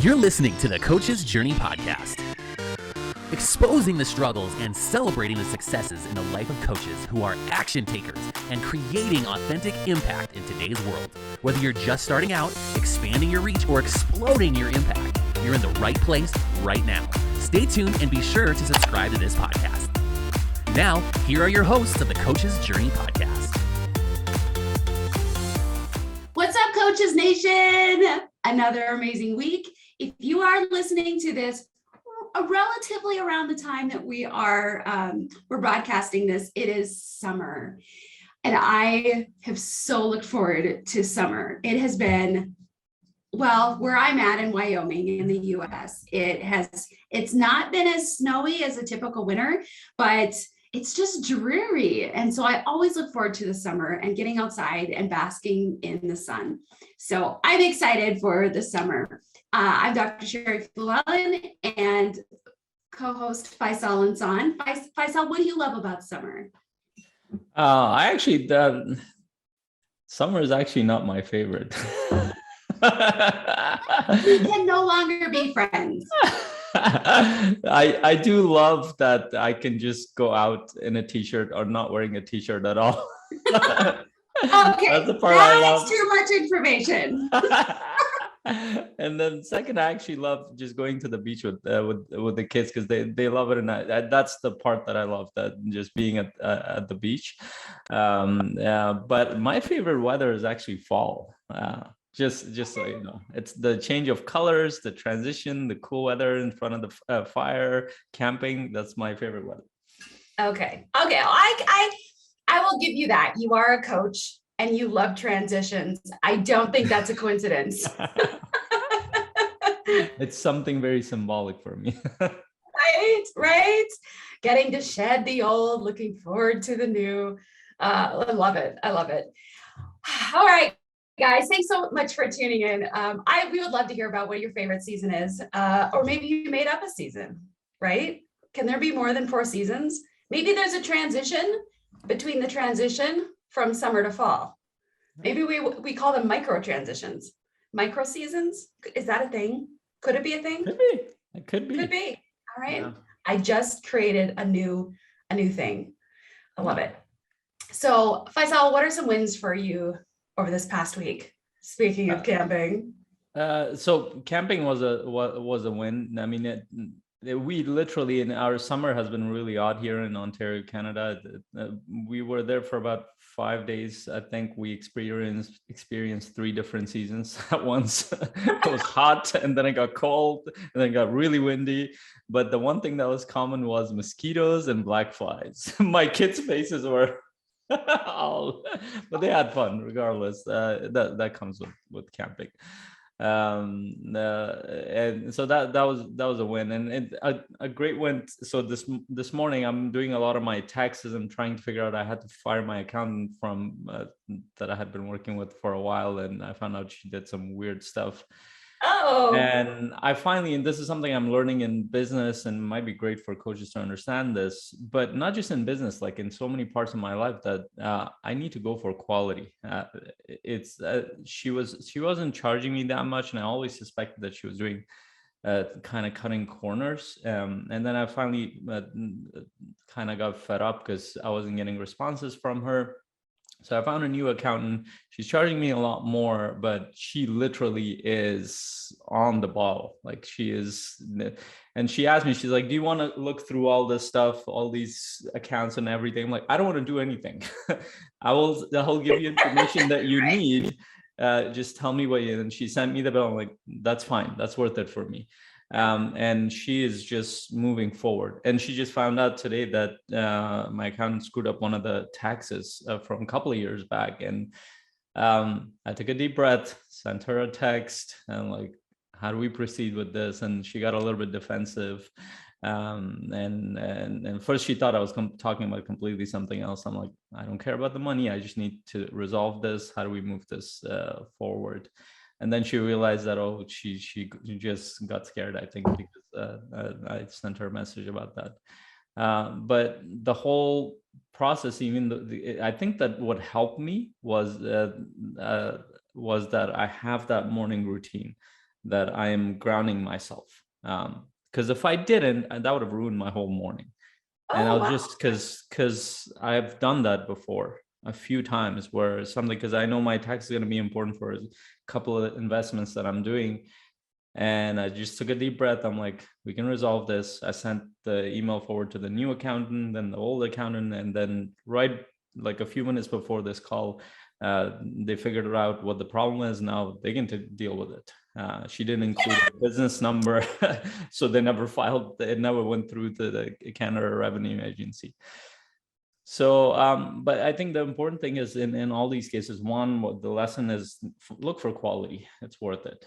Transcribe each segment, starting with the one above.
You're listening to the Coach's Journey podcast, exposing the struggles and celebrating the successes in the life of coaches who are action takers and creating authentic impact in today's world. Whether you're just starting out, expanding your reach, or exploding your impact, you're in the right place right now. Stay tuned and be sure to subscribe to this podcast. Now, here are your hosts of the Coach's Journey podcast. What's up, Coaches Nation? Another amazing week. If you are listening to this relatively around the time that we're broadcasting this, it is summer. And I have so looked forward to summer. It has been, well, where I'm at in Wyoming in the US, it's not been as snowy as a typical winter, but it's just dreary. And so I always look forward to the summer and getting outside and basking in the sun. So I'm excited for the summer. I'm Dr. Sherry Llewellyn and co-host Faisal Insan. Faisal, what do you love about summer? Summer is actually not my favorite. We can no longer be friends. I do love that I can just go out in a t-shirt or not wearing a t-shirt at all. Okay, that's the part I love. Too much information. And then second, I actually love just going to the beach with the kids because they love it, and that's the part that I love, that just being at the beach. But my favorite weather is actually fall. Just so you know, it's the change of colors, the transition, the cool weather in front of the fire, camping. That's my favorite weather. Okay. I will give you that. You are a coach and you love transitions. I don't think that's a coincidence. It's something very symbolic for me. Right. Getting to shed the old, looking forward to the new. I love it. All right. Guys, thanks so much for tuning in. We would love to hear about what your favorite season is, or maybe you made up a season, right? Can there be more than 4 seasons? Maybe there's a transition between the transition from summer to fall. Maybe we call them micro transitions, micro seasons. Is that a thing? Could it be a thing? Could be. It could be. Could be. All right. Yeah. I just created a new thing. I love it. So, Faisal, what are some wins for you over this past week? Speaking of camping. So camping was a win. I mean, we literally, in our summer has been really odd here in Ontario, Canada. We were there for about 5 days. I think we experienced 3 different seasons at once. It was hot, and then it got cold, and then it got really windy. But the one thing that was common was mosquitoes and black flies. My kids' faces were but they had fun regardless. That comes with camping. And so that was a win, and a great win. So this morning I'm doing a lot of my taxes. I'm trying to figure out, I had to fire my accountant from that I had been working with for a while, and I found out she did some weird stuff. Oh. And I finally, and this is something I'm learning in business, and might be great for coaches to understand this, but not just in business, like in so many parts of my life, that I need to go for quality. She wasn't charging me that much, and I always suspected that she was doing kind of cutting corners. And then I finally kind of got fed up because I wasn't getting responses from her. So I found a new accountant. She's charging me a lot more, but she literally is on the ball. Like, she is. And she asked me, she's like, do you want to look through all this stuff, all these accounts and everything? I'm like, I don't want to do anything. I'll give you information that you need. Just tell me what you, and she sent me the bill. I'm like, that's fine. That's worth it for me. And she is just moving forward. And she just found out today that my accountant screwed up one of the taxes from a couple of years back. And I took a deep breath, sent her a text, and like, how do we proceed with this? And she got a little bit defensive. And first she thought I was talking about completely something else. I'm like, I don't care about the money. I just need to resolve this. How do we move this forward? And then she realized that, she just got scared, I think, because I sent her a message about that. But the whole process, even I think that what helped me was that I have that morning routine. that I am grounding myself. Because if I didn't, that would have ruined my whole morning. And Oh, I'll wow. just because I've done that before a few times where something, because I know my tax is going to be important for a couple of investments that I'm doing. And I just took a deep breath. I'm like, we can resolve this. I sent the email forward to the new accountant, then the old accountant, and then right like a few minutes before this call, they figured out what the problem is. Now they can deal with it. She didn't include a business number, so they never filed. It never went through to the Canada Revenue Agency. So, but I think the important thing is in all these cases, one, what the lesson is, look for quality. It's worth it.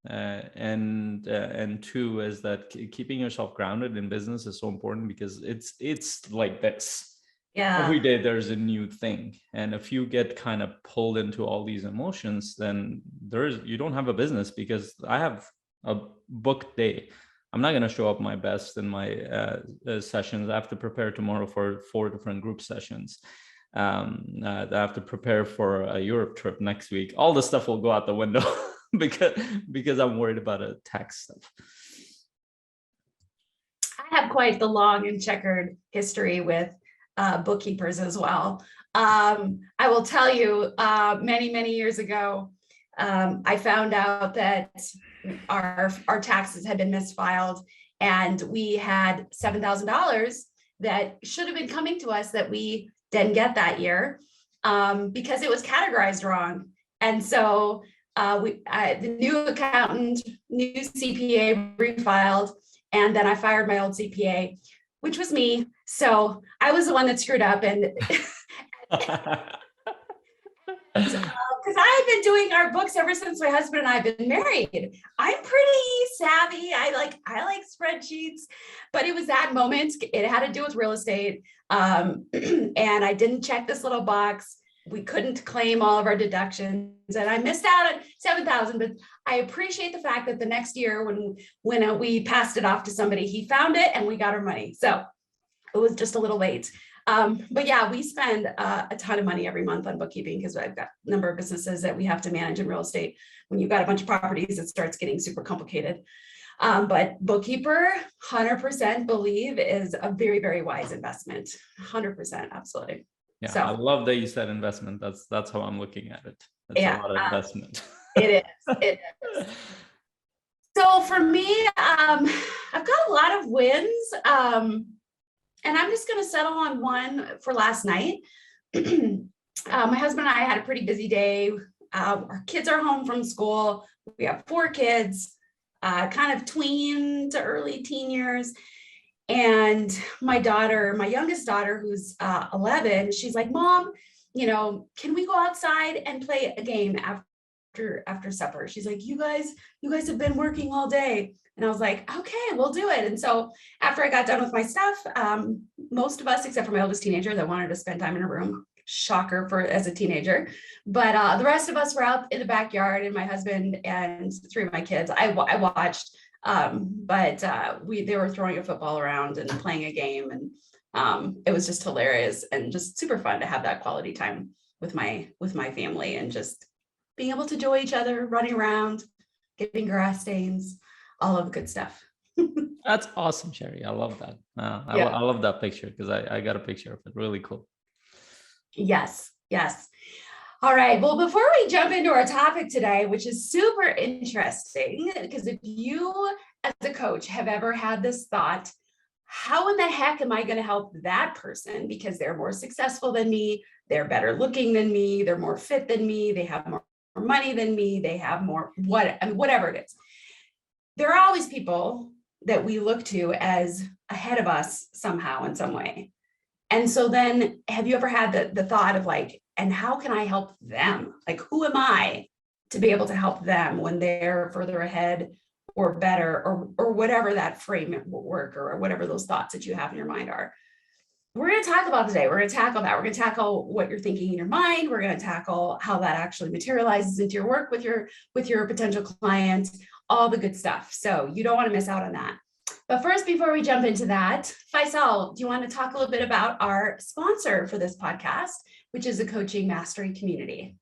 And two is that keeping yourself grounded in business is so important, because it's like this. Yeah. Every day there's a new thing, and if you get kind of pulled into all these emotions, then you don't have a business. Because I have a booked day. I'm not going to show up my best in my sessions. I have to prepare tomorrow for 4 different group sessions. I have to prepare for a Europe trip next week. All the stuff will go out the window because I'm worried about a tax stuff. I have quite the long and checkered history with bookkeepers as well. I will tell you, many years ago, I found out that our taxes had been misfiled, and we had $7,000 that should have been coming to us that we didn't get that year, because it was categorized wrong. And so the new accountant, new CPA refiled, and then I fired my old CPA, which was me. So I was the one that screwed up, and because I've been doing our books ever since my husband and I have been married. I'm pretty savvy. I like spreadsheets, but it was that moment. It had to do with real estate, and I didn't check this little box. We couldn't claim all of our deductions, and I missed out on $7,000. But I appreciate the fact that the next year, when we passed it off to somebody, he found it and we got our money. So it was just a little late. But yeah, we spend a ton of money every month on bookkeeping, because I've got a number of businesses that we have to manage in real estate. When you've got a bunch of properties, it starts getting super complicated. But bookkeeper, 100% believe is a very, very wise investment. 100%, absolutely. Yeah, so, I love that you said investment. That's how I'm looking at it. That's a lot of investment. It is. So for me, I've got a lot of wins. And I'm just going to settle on one for last night. My husband and I had a pretty busy day. Our kids are home from school. We have 4 kids, kind of tween to early teen years. And my youngest daughter, who's 11, she's like, Mom, can we go outside and play a game after supper? She's like, you guys have been working all day. And I was like, okay, we'll do it. And so after I got done with my stuff, most of us, except for my oldest teenager, that wanted to spend time in a room, shocker as a teenager. But the rest of us were out in the backyard, and my husband and 3 of my kids, I watched, but they were throwing a football around and playing a game. And it was just hilarious and just super fun to have that quality time with my family, and just being able to enjoy each other, running around, getting grass stains, all of the good stuff. That's awesome, Sherry. I love that. I love that picture, because I got a picture of it. Really cool. Yes. All right. Well, before we jump into our topic today, which is super interesting, because if you as a coach have ever had this thought, how in the heck am I going to help that person? Because they're more successful than me, they're better looking than me, they're more fit than me, they have more money than me, they have more whatever it is. There are always people that we look to as ahead of us somehow in some way. And so then, have you ever had the thought of like, and how can I help them? Like, who am I to be able to help them when they're further ahead or better, or whatever that framework or whatever those thoughts that you have in your mind are? We're going to talk about today. We're going to tackle that. We're going to tackle what you're thinking in your mind. We're going to tackle how that actually materializes into your work with your potential client, all the good stuff. So you don't want to miss out on that. But first, before we jump into that, Faisal, do you want to talk a little bit about our sponsor for this podcast, which is the Coaching Mastery Community?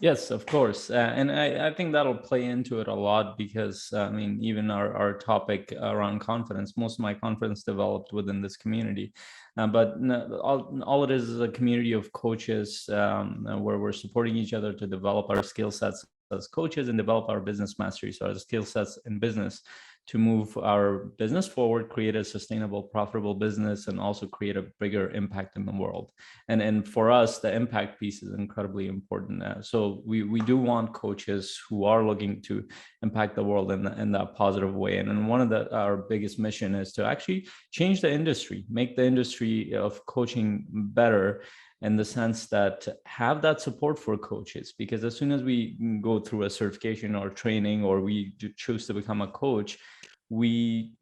Yes, of course. And I think that'll play into it a lot because, I mean, even our topic around confidence, most of my confidence developed within this community. But all it is a community of coaches where we're supporting each other to develop our skill sets as coaches and develop our business mastery. So our skill sets in business to move our business forward, create a sustainable, profitable business, and also create a bigger impact in the world. And for us, the impact piece is incredibly important. So we do want coaches who are looking to impact the world in that positive way. And one of our biggest mission is to actually change the industry, make the industry of coaching better, in the sense that have that support for coaches, because as soon as we go through a certification or training, or we choose to become a coach, we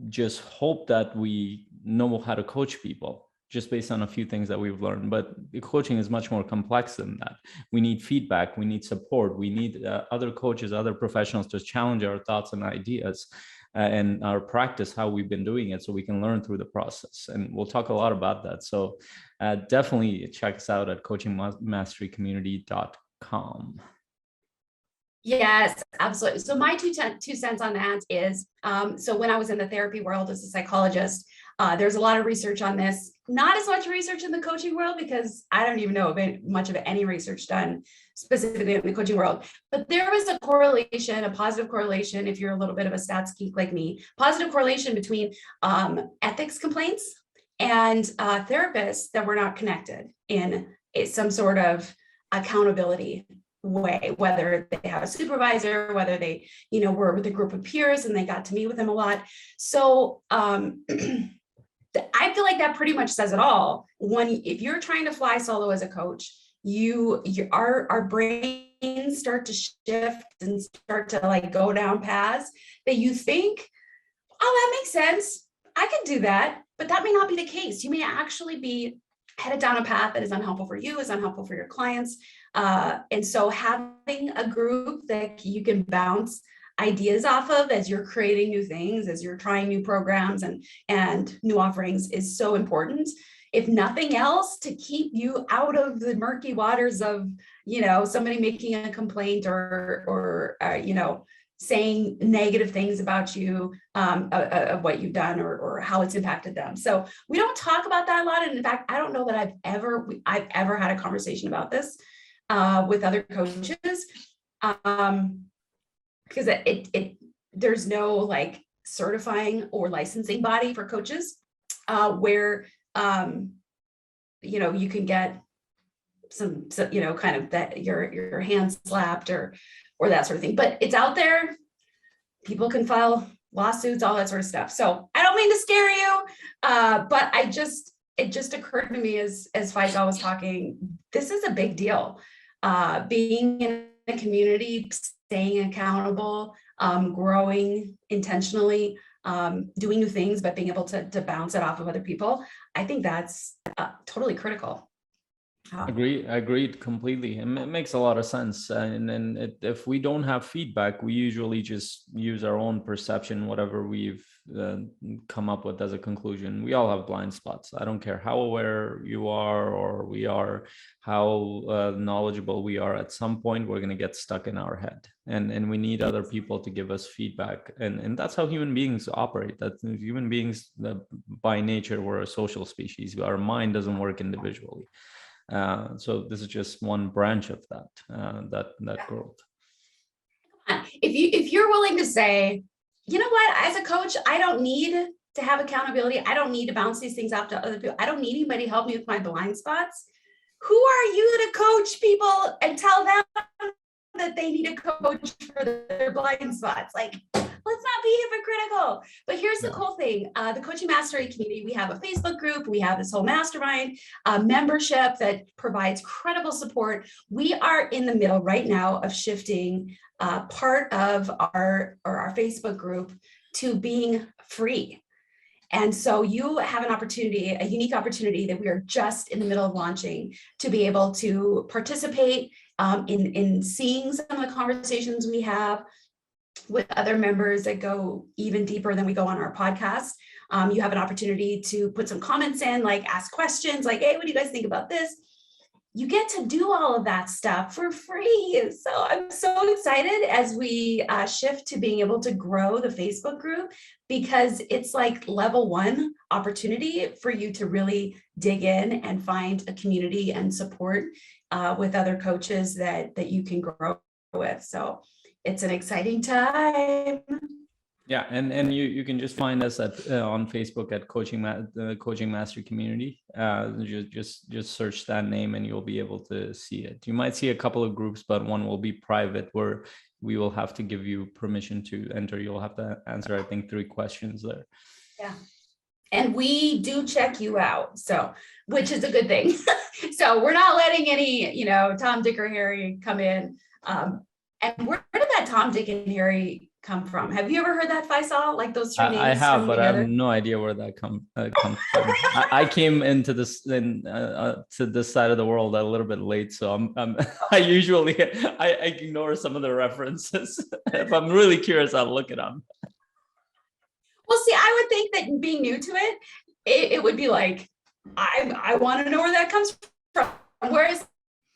just hope that we know how to coach people just based on a few things that we've learned. But coaching is much more complex than that. We need feedback, we need support, we need other coaches, other professionals to challenge our thoughts and ideas and our practice, how we've been doing it, so we can learn through the process. And we'll talk a lot about that. So definitely check us out at coachingmasterycommunity.com. Yes, absolutely. So my two cents on that is, so when I was in the therapy world as a psychologist, there's a lot of research on this, not as much research in the coaching world, because I don't even know much of any research done specifically in the coaching world, but there was a correlation, a positive correlation, if you're a little bit of a stats geek like me, positive correlation between ethics complaints and therapists that were not connected in some sort of accountability way, whether they have a supervisor, whether they, were with a group of peers and they got to meet with them a lot. So I feel like that pretty much says it all. If you're trying to fly solo as a coach, our brains start to shift and start to like go down paths that you think, oh, that makes sense, I can do that, but that may not be the case. You may actually be headed down a path that is unhelpful for you, is unhelpful for your clients. And so having a group that you can bounce ideas off of as you're creating new things, as you're trying new programs and new offerings is so important. If nothing else, to keep you out of the murky waters of, somebody making a complaint or saying negative things about you, of what you've done or how it's impacted them. So we don't talk about that a lot. And in fact, I don't know that I've ever had a conversation about this with other coaches, because there's no like certifying or licensing body for coaches where you can get some kind of that your hand slapped or that sort of thing, but it's out there. People can file lawsuits, all that sort of stuff. So I don't mean to scare you, but it just occurred to me as Faisal was talking, this is a big deal. Being in a community, staying accountable, growing intentionally, doing new things, but being able to bounce it off of other people. I think that's totally critical. Agreed completely. It makes a lot of sense. And if we don't have feedback, we usually just use our own perception, whatever we've come up with as a conclusion. We all have blind spots. I don't care how aware you are or we are, how knowledgeable we are. At some point, we're going to get stuck in our head, and we need other people to give us feedback. And that's how human beings operate. That human beings, by nature, we're a social species. Our mind doesn't work individually. So this is just one branch of that growth. If you're willing to say, you know what, as a coach, I don't need to have accountability. I don't need to bounce these things off to other people. I don't need anybody to help me with my blind spots. Who are you to coach people and tell them that they need a coach for their blind spots? Like, let's not be hypocritical. But here's the cool thing. The Coaching Mastery community, we have a Facebook group. We have this whole mastermind membership that provides credible support. We are in the middle right now of shifting part of our Facebook group to being free. And so you have an opportunity, a unique opportunity that we are just in the middle of launching to be able to participate in seeing some of the conversations we have with other members that go even deeper than we go on our podcast. You have an opportunity to put some comments in, like ask questions like, hey, what do you guys think about this? you get to do all of that stuff for free. So I'm so excited as we shift to being able to grow the Facebook group, because it's like level one opportunity for you to really dig in and find a community and support with other coaches that you can grow with. So it's an exciting time. Yeah, and you can just find us at on Facebook at Coaching Mastery Community. Just search that name and you'll be able to see it. You might see a couple of groups, but one will be private where we will have to give you permission to enter. You'll have to answer, I think, 3 questions there. Yeah. And we do check you out, so, which is a good thing. So we're not letting any, Tom, Dick, or Harry come in. And where did that Tom, Dick, and Harry come from? Have you ever heard that, Faisal? Like those 3 names? I have, but together? I have no idea where that comes from. I came into this to this side of the world a little bit late, so I usually ignore some of the references. If I'm really curious, I'll look it up. Well, see, I would think that being new to it would be like, I want to know where that comes from. Whereas,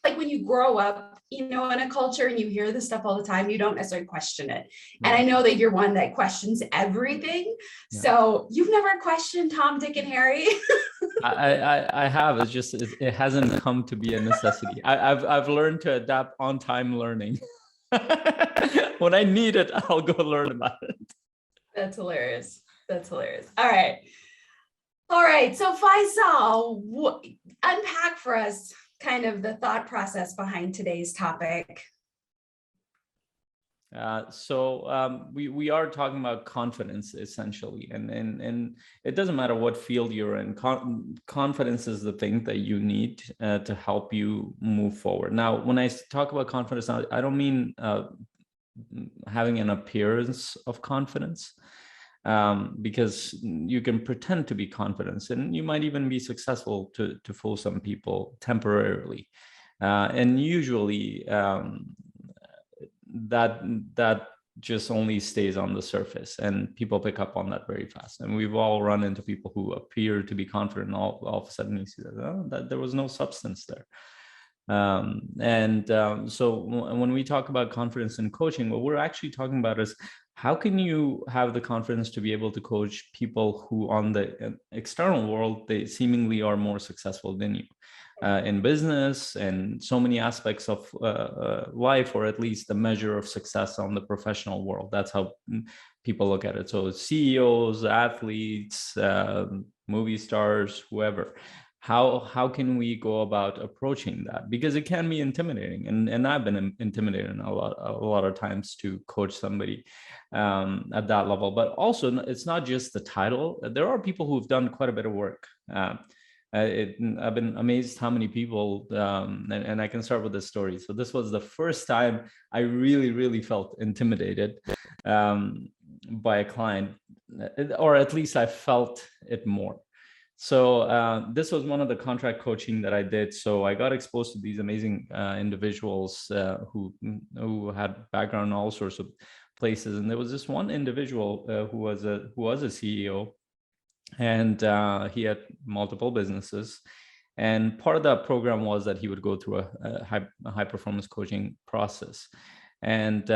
like when you grow up, in a culture and you hear this stuff all the time, you don't necessarily question it. And I know that you're one that questions everything. Yeah. So you've never questioned Tom, Dick, and Harry? I have. It's just it hasn't come to be a necessity. I've learned to adapt on-time learning. When I need it, I'll go learn about it. That's hilarious. All right. So Faisal, unpack for us kind of the thought process behind today's topic. We are talking about confidence essentially, and it doesn't matter what field you're in. Confidence is the thing that you need to help you move forward. Now, when I talk about confidence, I don't mean having an appearance of confidence, because you can pretend to be confident and you might even be successful to fool some people temporarily, and usually that just only stays on the surface, and people pick up on that very fast. And we've all run into people who appear to be confident, and all of a sudden you see that there was no substance there. So when we talk about confidence in coaching, what we're actually talking about is how can you have the confidence to be able to coach people who on the external world, they seemingly are more successful than you in business and so many aspects of life, or at least the measure of success on the professional world. That's how people look at it. So CEOs, athletes, movie stars, whoever. How can we go about approaching that? Because it can be intimidating, and I've been intimidated a lot of times to coach somebody at that level. But also, it's not just the title. There are people who've done quite a bit of work. I've been amazed how many people, and I can start with this story. So this was the first time I really felt intimidated by a client, or at least I felt it more. So this was one of the contract coaching that I did. So I got exposed to these amazing individuals who had background in all sorts of places. And there was this one individual who was a CEO, and he had multiple businesses. And part of that program was that he would go through a high performance coaching process. And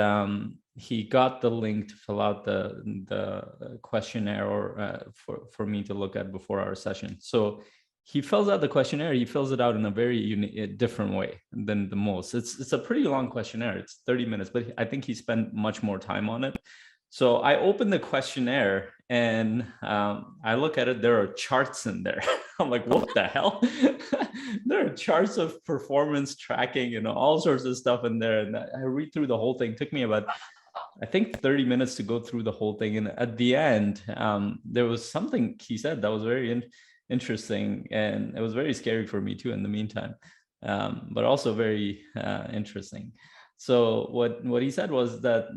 he got the link to fill out the questionnaire or for me to look at before our session. So he fills out the questionnaire. He fills it out in a very different way than the most. It's a pretty long questionnaire. It's 30 minutes, but I think he spent much more time on it. So I opened the questionnaire and I look at it. There are charts in there. I'm like, what the hell? There are charts of performance tracking, all sorts of stuff in there. And I read through the whole thing. It took me about, I think, 30 minutes to go through the whole thing. And at the end, there was something he said that was very interesting. And it was very scary for me too in the meantime, but also very interesting. So what he said was that,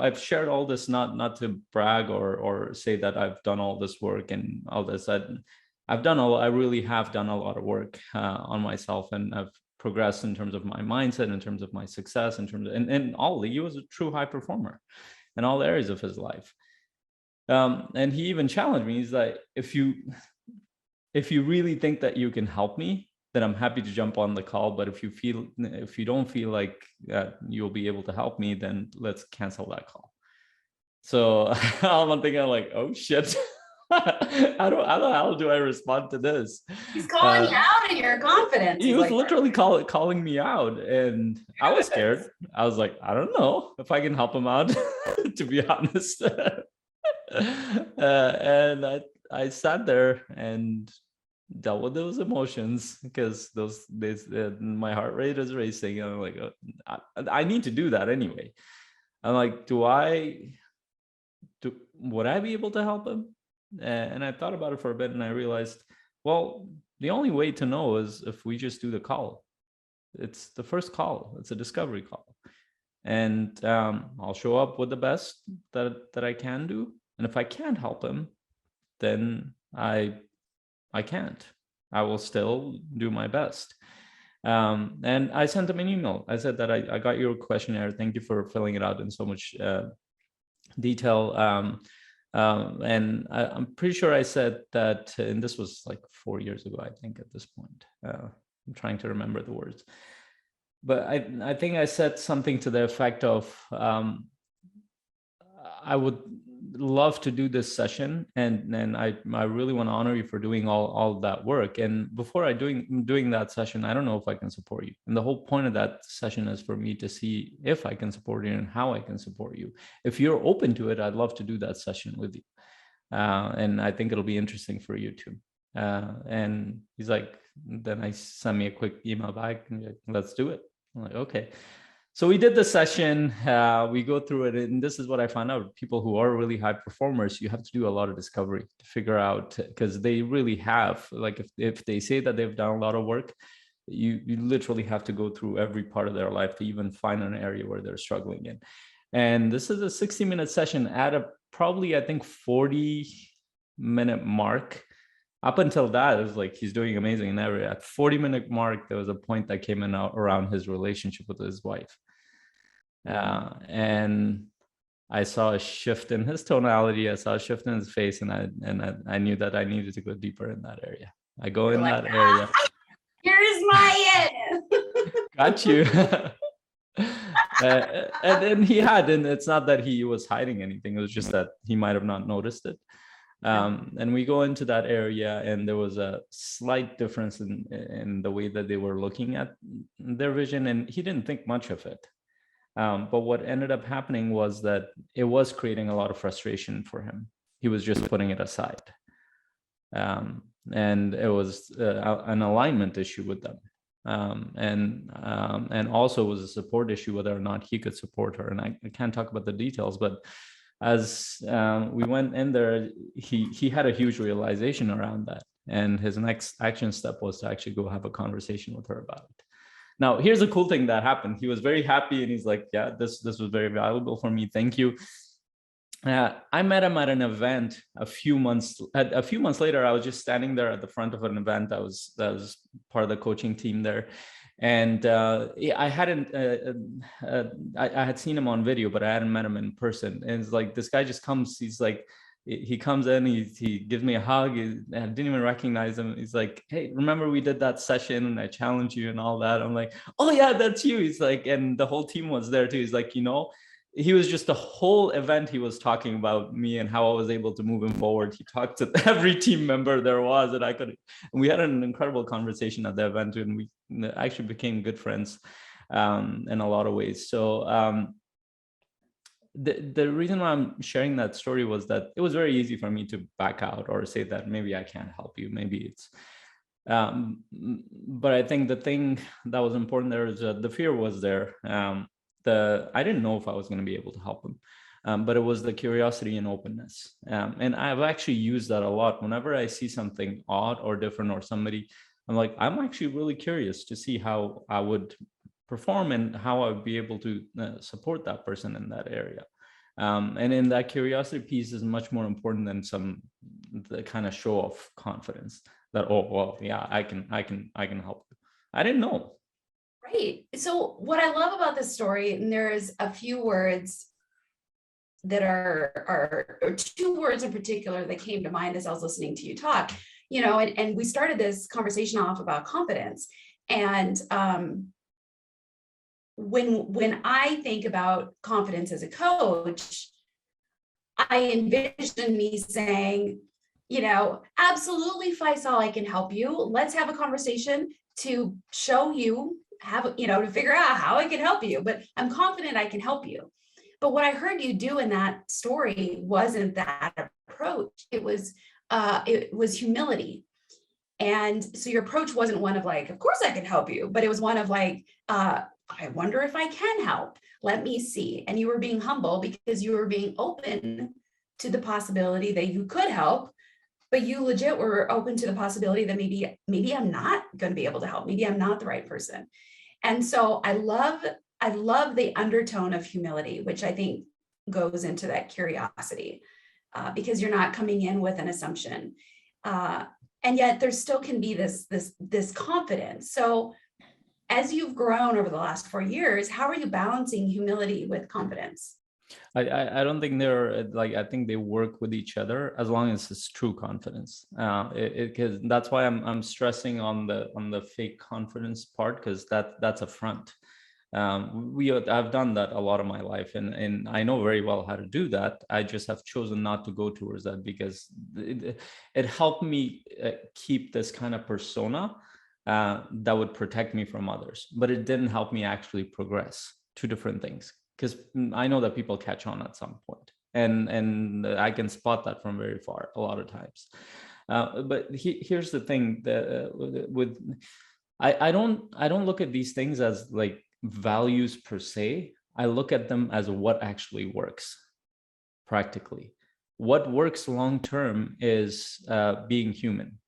I've shared all this not to brag or say that I've done all this work and all this. I really have done a lot of work on myself, and I've progressed in terms of my mindset, in terms of my success, in terms of, and all. He was a true high performer in all areas of his life. And he even challenged me. He's like, if you really think that you can help me, then I'm happy to jump on the call. But if you don't feel like you'll be able to help me, then let's cancel that call. So I'm thinking like, oh shit. how the hell do I respond to this? He's calling you out in your confidence. He was literally calling me out, and I was scared. I was like, I don't know if I can help him out, to be honest. And I sat there and dealt with those emotions, because those days my heart rate is racing, and I'm like, I need to do that anyway. I'm like, would I be able to help him? And I thought about it for a bit, and I realized, well, the only way to know is if we just do the call. It's the first call. It's a discovery call. And I'll show up with the best that I can do. And if I can't help him, then I can't. I will still do my best. And I sent him an email. I said that I got your questionnaire. Thank you for filling it out in so much detail. And I'm pretty sure I said that, and this was like 4 years ago, I think, at this point. I'm trying to remember the words. But I think I said something to the effect of, I would love to do this session, and I really want to honor you for doing all that work. And before doing that session, I don't know if I can support you. And the whole point of that session is for me to see if I can support you and how I can support you. If you're open to it, I'd love to do that session with you. And I think it'll be interesting for you too. And he's like, then I sent me a quick email back, and like, let's do it. I'm like, okay. So we did the session, we go through it, and this is what I found out. People who are really high performers, you have to do a lot of discovery to figure out, because they really have, like if they say that they've done a lot of work, you literally have to go through every part of their life to even find an area where they're struggling in. And this is a 60-minute session at a probably, I think, 40-minute mark. Up until that, it was like he's doing amazing in that area. At 40-minute mark, there was a point that came in around his relationship with his wife. And I saw a shift in his tonality. I saw a shift in his face, and I knew that I needed to go deeper in that area. I go in that area. Here's my it. Got you. And then he had, and it's not that he was hiding anything. It was just that he might have not noticed it. And we go into that area, and there was a slight difference in the way that they were looking at their vision, and he didn't think much of it. But what ended up happening was that it was creating a lot of frustration for him. He was just putting it aside. And it was an alignment issue with them. And also was a support issue, whether or not he could support her. And I can't talk about the details, but as we went in there, he had a huge realization around that. And his next action step was to actually go have a conversation with her about it. Now, here's a cool thing that happened. He was very happy, and he's like, yeah, this was very valuable for me. Thank you. I met him at an event a few months later. I was just standing there at the front of an event. That was part of the coaching team there. And I had seen him on video, but I hadn't met him in person. And it's like, this guy just comes, he's like, he comes in, he gives me a hug. I didn't even recognize him. He's like, hey, remember we did that session and I challenged you and all that? I'm like, oh yeah, that's you. He's like, and the whole team was there too. He's like, he was just the whole event. He was talking about me and how I was able to move him forward. He talked to every team member there was, and we had an incredible conversation at the event, and we actually became good friends in a lot of ways. So the reason why I'm sharing that story was that it was very easy for me to back out or say that maybe I can't help you. Maybe it's, but I think the thing that was important there is the fear was there. I didn't know if I was going to be able to help him, but it was the curiosity and openness. And I've actually used that a lot. Whenever I see something odd or different or somebody, I'm like, I'm actually really curious to see how I would perform and how I would be able to support that person in that area. And in that curiosity piece is much more important than the kind of show of confidence that, oh, well, yeah, I can help you. I didn't know. Right. So what I love about this story, and there's a few words that are or two words in particular that came to mind as I was listening to you talk. and we started this conversation off about confidence. And when I think about confidence as a coach, I envision me saying, absolutely, Faisal, I can help you. Let's have a conversation to show you to figure out how I can help you, but I'm confident I can help you. But what I heard you do in that story wasn't that approach. It was humility. And so your approach wasn't one of like, of course I can help you, but it was one of like, I wonder if I can help. Let me see. And you were being humble because you were being open to the possibility that you could help, but you legit were open to the possibility that maybe I'm not going to be able to help. Maybe I'm not the right person. And so I love the undertone of humility, which I think goes into that curiosity, because you're not coming in with an assumption. And yet there still can be this confidence. So as you've grown over the last 4 years, how are you balancing humility with confidence? I don't think they're like, I think they work with each other as long as it's true confidence. Because that's why I'm stressing on the fake confidence part, because that's a front. I've done that a lot of my life, and I know very well how to do that. I just have chosen not to go towards that because it helped me keep this kind of persona that would protect me from others, but it didn't help me actually progress. Two different things, because I know that people catch on at some point, and I can spot that from very far a lot of times. But here's the thing that I don't look at these things as like values per se. I look at them as what actually works practically. What works long term is being human,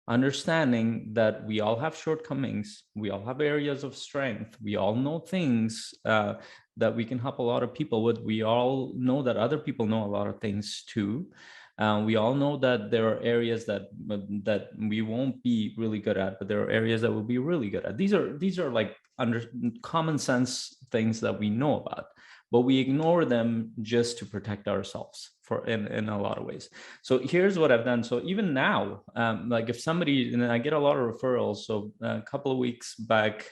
understanding that we all have shortcomings, we all have areas of strength, we all know things that we can help a lot of people with. We all know that other people know a lot of things too. We all know that there are areas that we won't be really good at, but there are areas that we'll be really good at. These are like under common sense things that we know about, but we ignore them just to protect ourselves in a lot of ways. So here's what I've done. So even now, like if somebody, and I get a lot of referrals. So a couple of weeks back,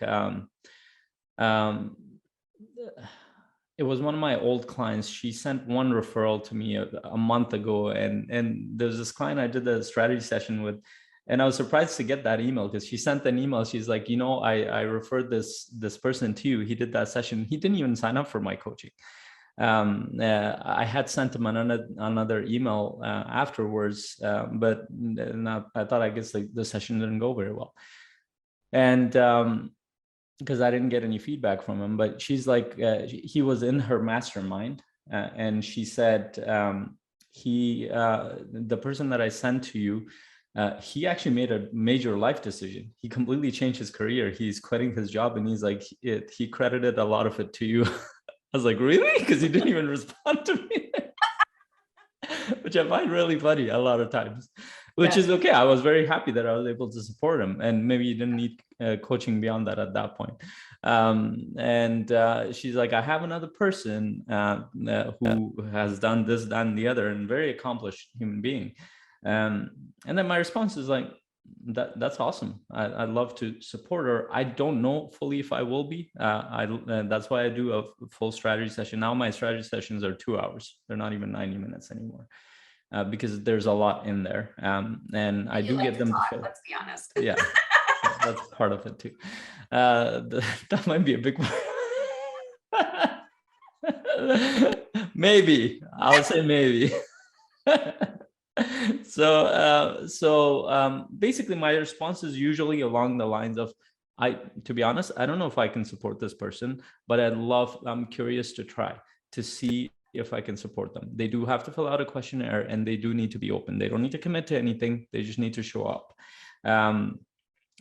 it was one of my old clients. She sent one referral to me a month ago, and there's this client I did the strategy session with, and I was surprised to get that email, because she sent an email. She's like, I referred this person to you. He did that session. He didn't even sign up for my coaching. I had sent him another email afterwards, but I thought, I guess the session didn't go very well, and because I didn't get any feedback from him. But she's like, he was in her mastermind, and she said, the person that I sent to you, he actually made a major life decision. He completely changed his career. He's quitting his job, and he's like, he credited a lot of it to you. I was like, really? Because he didn't even respond to me, which I find really funny a lot of times, which is okay. I was very happy that I was able to support him, and maybe you didn't need coaching beyond that at that point. And she's like, I have another person who has done this, done the other, and very accomplished human being. And then my response is like, that's awesome. I'd love to support her. I don't know fully if I will be. That's why I do a full strategy session. Now my strategy sessions are 2 hours. They're not even 90 minutes anymore, because there's a lot in there. And I do get them to fill. Let's be honest. Yeah, that's part of it too. That might be a big one. Maybe, I'll say maybe. So basically my response is usually along the lines of, to be honest, I don't know if I can support this person, but I'm curious to try to see if I can support them. They do have to fill out a questionnaire, and they do need to be open. They don't need to commit to anything. They just need to show up.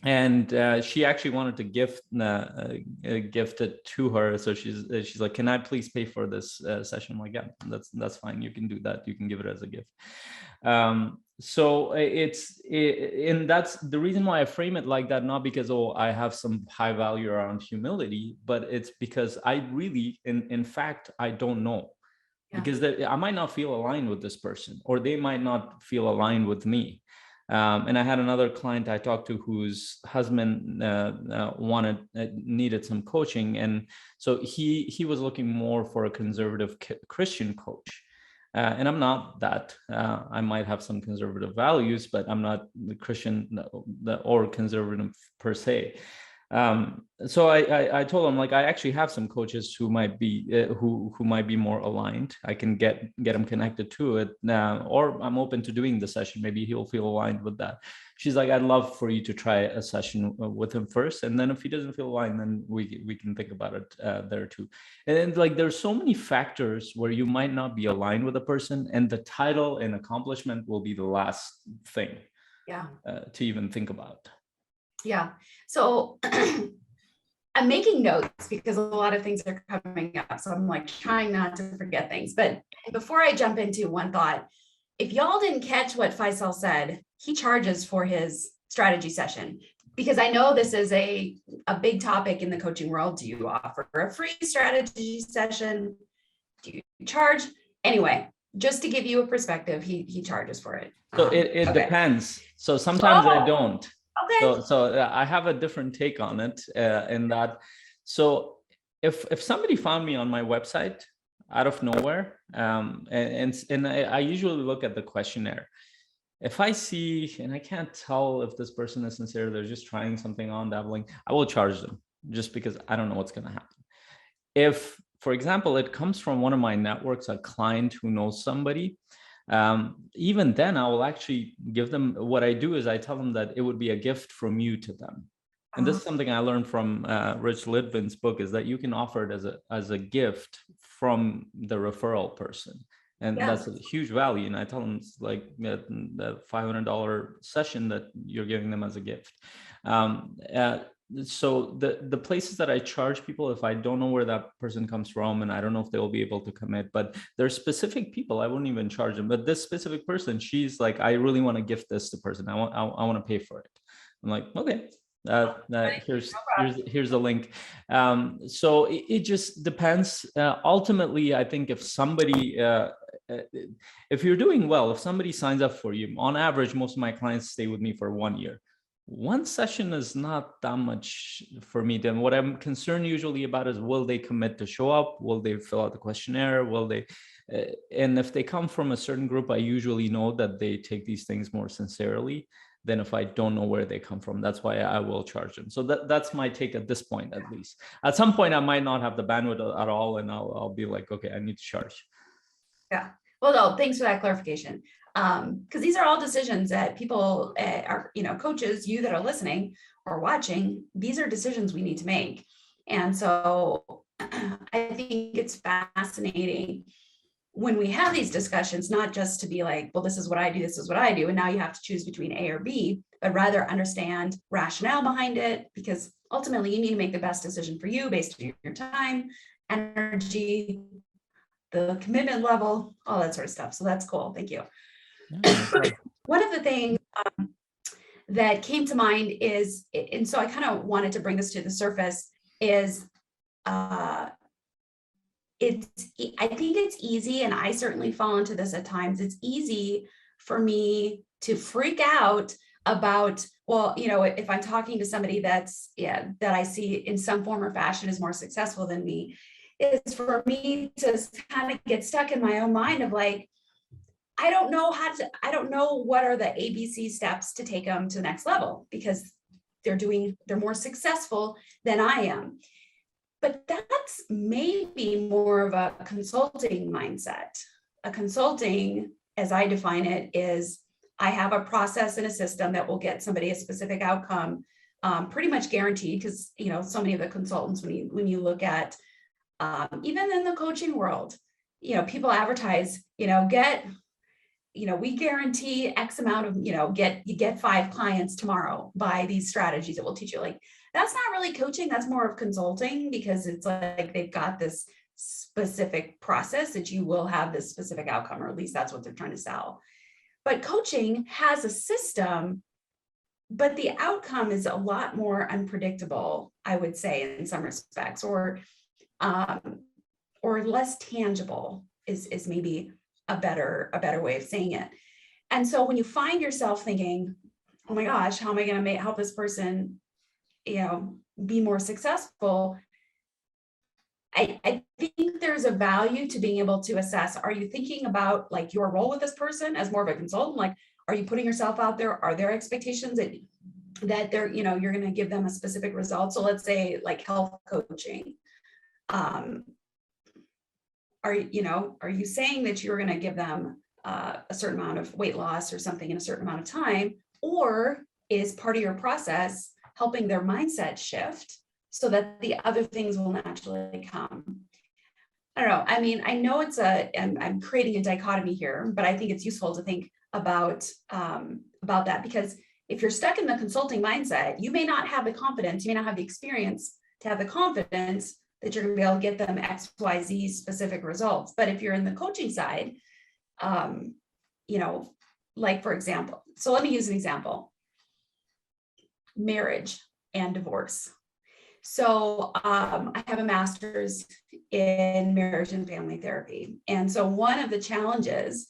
And she actually wanted to gift it to her. So she's like, can I please pay for this session? I'm like, yeah, that's fine. You can do that. You can give it as a gift. So and that's the reason why I frame it like that, not because, I have some high value around humility, but it's because I really, in fact, I don't know. Yeah. Because I might not feel aligned with this person, or they might not feel aligned with me. And I had another client I talked to whose husband needed some coaching, and so he was looking more for a conservative Christian coach. And I'm not that. I might have some conservative values, but I'm not the Christian or conservative per se. So I told him, like, I actually have some coaches who might be who might be more aligned. I can get them connected to it now, or I'm open to doing the session. Maybe he'll feel aligned with that. She's like, I'd love for you to try a session with him first, and then if he doesn't feel aligned, then we can think about it there too. And then, like, there's so many factors where you might not be aligned with a person, and the title and accomplishment will be the last thing to even think about. Yeah. So I'm making notes because a lot of things are coming up. So I'm like trying not to forget things. But before I jump into one thought, if y'all didn't catch what Faisal said, he charges for his strategy session, because I know this is a big topic in the coaching world. Do you offer a free strategy session? Do you charge? Anyway, just to give you a perspective, he charges for it. So it depends. So sometimes I don't. Okay. So I have a different take on it in that. So if somebody found me on my website out of nowhere, and I usually look at the questionnaire. If I see, and I can't tell if this person is sincere, they're just trying something on, dabbling, I will charge them just because I don't know what's going to happen. If, for example, it comes from one of my networks, a client who knows somebody, even then I will actually give them, what I do is I tell them that it would be a gift from you to them. And this is something I learned from Rich Litvin's book, is that you can offer it as a gift from the referral person. And that's a huge value. And I tell them it's like the $500 session that you're giving them as a gift. So the places that I charge people, if I don't know where that person comes from and I don't know if they'll be able to commit, but there's specific people I wouldn't even charge them. But this specific person, she's like, I really want to gift this to person. I want to pay for it. I'm like, okay. Here's the link. So it just depends. Ultimately, I think if somebody, if you're doing well, if somebody signs up for you, on average, most of my clients stay with me for 1 year. One session is not that much for me. Then what I'm concerned usually about is, will they commit to show up? Will they fill out the questionnaire? Will they? And if they come from a certain group, I usually know that they take these things more sincerely than if I don't know where they come from. That's why I will charge them. So that's my take at this point, at least. At some point, I might not have the bandwidth at all, and I'll be like, okay, I need to charge. Yeah. Well, no, thanks for that clarification. Because these are all decisions that people are, coaches, you that are listening or watching, these are decisions we need to make. And so I think it's fascinating when we have these discussions, not just to be like, well, this is what I do, this is what I do, and now you have to choose between A or B, but rather understand rationale behind it, because ultimately you need to make the best decision for you based on your time, energy, the commitment level, all that sort of stuff. So that's cool. Thank you. One of the things that came to mind is, and so I kind of wanted to bring this to the surface, is I think it's easy, and I certainly fall into this at times. It's easy for me to freak out about, well, if I'm talking to somebody that I see in some form or fashion is more successful than me, is for me to kind of get stuck in my own mind of like, I don't know what are the ABC steps to take them to the next level, because they're more successful than I am. But that's maybe more of a consulting mindset. A consulting, as I define it, is I have a process and a system that will get somebody a specific outcome, pretty much guaranteed, because so many of the consultants, when you look at even in the coaching world, people advertise, we guarantee X amount of, you get 5 clients tomorrow by these strategies that we'll teach you. Like, that's not really coaching. That's more of consulting, because it's like they've got this specific process that you will have this specific outcome, or at least that's what they're trying to sell. But coaching has a system, but the outcome is a lot more unpredictable, I would say, in some respects, or less tangible is maybe a better way of saying it. And so when you find yourself thinking, oh my gosh, how am I going to help this person, be more successful? I think there's a value to being able to assess, are you thinking about like your role with this person as more of a consultant? Like, are you putting yourself out there? Are there expectations that they're, you're going to give them a specific result? So let's say like health coaching. Are you saying that you're going to give them a certain amount of weight loss or something in a certain amount of time? Or is part of your process helping their mindset shift so that the other things will naturally come? I don't know. I mean, I know I'm creating a dichotomy here, but I think it's useful to think about that, because if you're stuck in the consulting mindset, you may not have the confidence, you may not have the experience to have the confidence that you're going to be able to get them X, Y, Z specific results. But if you're in the coaching side, like for example, so let me use an example, marriage and divorce. So I have a master's in marriage and family therapy. And so one of the challenges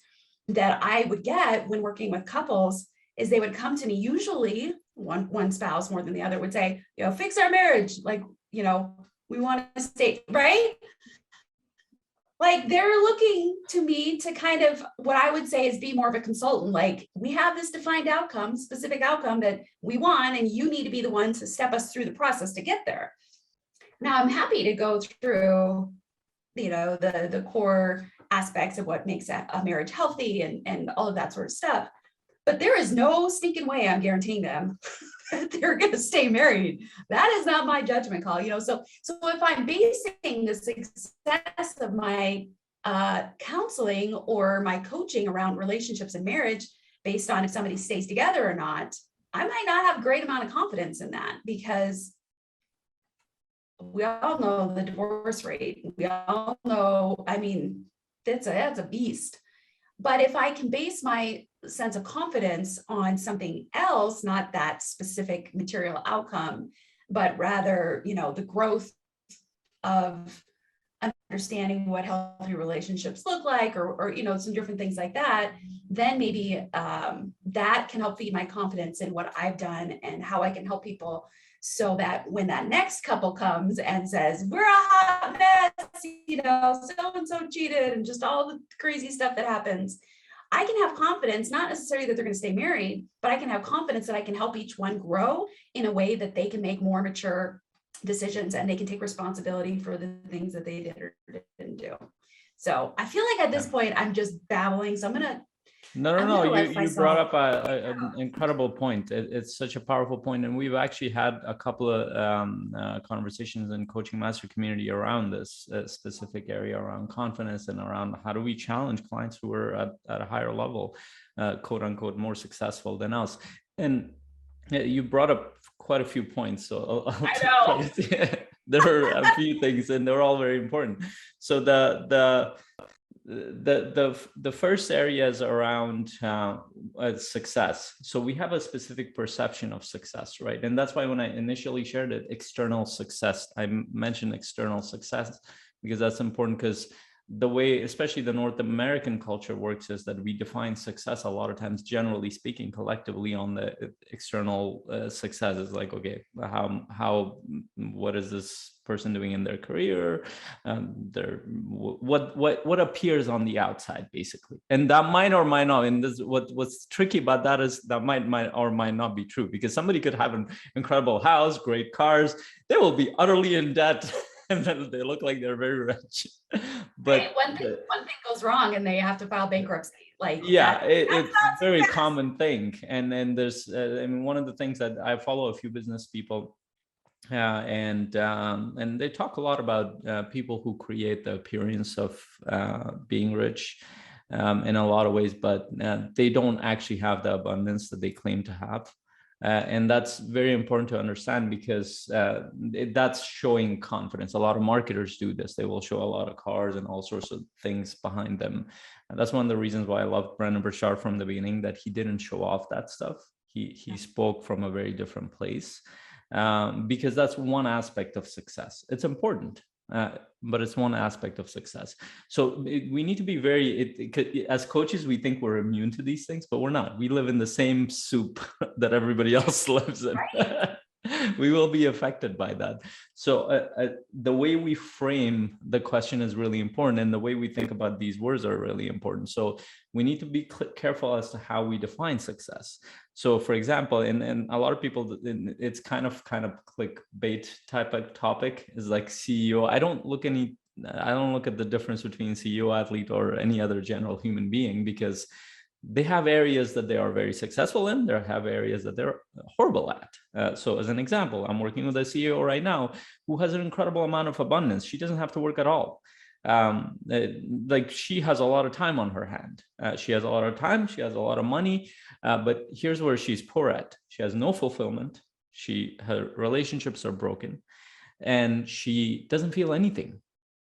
that I would get when working with couples is they would come to me, usually one spouse more than the other would say, fix our marriage. Like, we want to stay, right? Like they're looking to me to kind of, what I would say is be more of a consultant. Like, we have this defined outcome, specific outcome that we want, and you need to be the one to step us through the process to get there. Now I'm happy to go through, the core aspects of what makes a marriage healthy and all of that sort of stuff. But there is no stinking way I'm guaranteeing them that they're going to stay married. That is not my judgment call, So if I'm basing the success of my counseling or my coaching around relationships and marriage based on if somebody stays together or not, I might not have a great amount of confidence in that, because we all know the divorce rate. We all know, that's a beast. But if I can base my sense of confidence on something else, not that specific material outcome, but rather, the growth of understanding what healthy relationships look like, or some different things like that, then maybe that can help feed my confidence in what I've done and how I can help people, so that when that next couple comes and says, we're a hot mess, so-and-so cheated and just all the crazy stuff that happens, I can have confidence, not necessarily that they're going to stay married, but I can have confidence that I can help each one grow in a way that they can make more mature decisions and they can take responsibility for the things that they did or didn't do. So I feel like at this point, I'm just babbling. So I'm going to No. You brought up an incredible point. It's such a powerful point, and we've actually had a couple of conversations in coaching master community around this specific area, around confidence and around how do we challenge clients who are at a higher level, quote unquote, more successful than us. And you brought up quite a few points, so I know. There are a few things, and they're all very important. So the first area is around success. So we have a specific perception of success, right? And that's why when I initially shared it, external success, I mentioned external success, because that's important, because the way, especially the North American culture works, is that we define success a lot of times, generally speaking, collectively on the external success. Is like, okay, what is this person doing in their career? What appears on the outside, basically, and that might or might not. And this, what's tricky about that is that might or might not be true, because somebody could have an incredible house, great cars, they will be utterly in debt. And then they look like they're very rich. But right. One thing goes wrong and they have to file bankruptcy. Like, it's a very common thing. And then there's, one of the things that I follow a few business people, and they talk a lot about people who create the appearance of being rich in a lot of ways, but they don't actually have the abundance that they claim to have. And that's very important to understand, because that's showing confidence. A lot of marketers do this. They will show a lot of cars and all sorts of things behind them. And that's one of the reasons why I loved Brendon Burchard from the beginning, that he didn't show off that stuff. He spoke from a very different place, because that's one aspect of success. It's important. but it's one aspect of success. So we need to be as coaches, we think we're immune to these things, but we're not. We live in the same soup that everybody else lives in. We will be affected by that. So the way we frame the question is really important, and the way we think about these words are really important. So we need to be careful as to how we define success. So for example, and a lot of people, it's kind of clickbait type of topic is like CEO. I don't look at the difference between CEO, athlete, or any other general human being, because they have areas that they are very successful in. They have areas that they're horrible at. So as an example, I'm working with a CEO right now who has an incredible amount of abundance. She doesn't have to work at all. Like she has a lot of time on her hand. She has a lot of time. She has a lot of money. But here's where she's poor at. She has no fulfillment. Her relationships are broken, and she doesn't feel anything.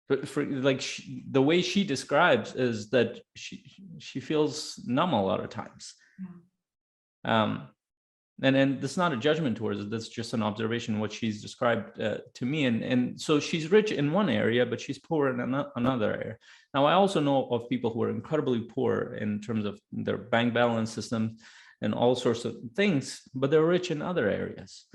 But the way she describes is that she feels numb a lot of times. And that's not a judgment towards it. That's just an observation, what she's described to me. And so she's rich in one area, but she's poor in another area. Now, I also know of people who are incredibly poor in terms of their bank balance system and all sorts of things, but they're rich in other areas.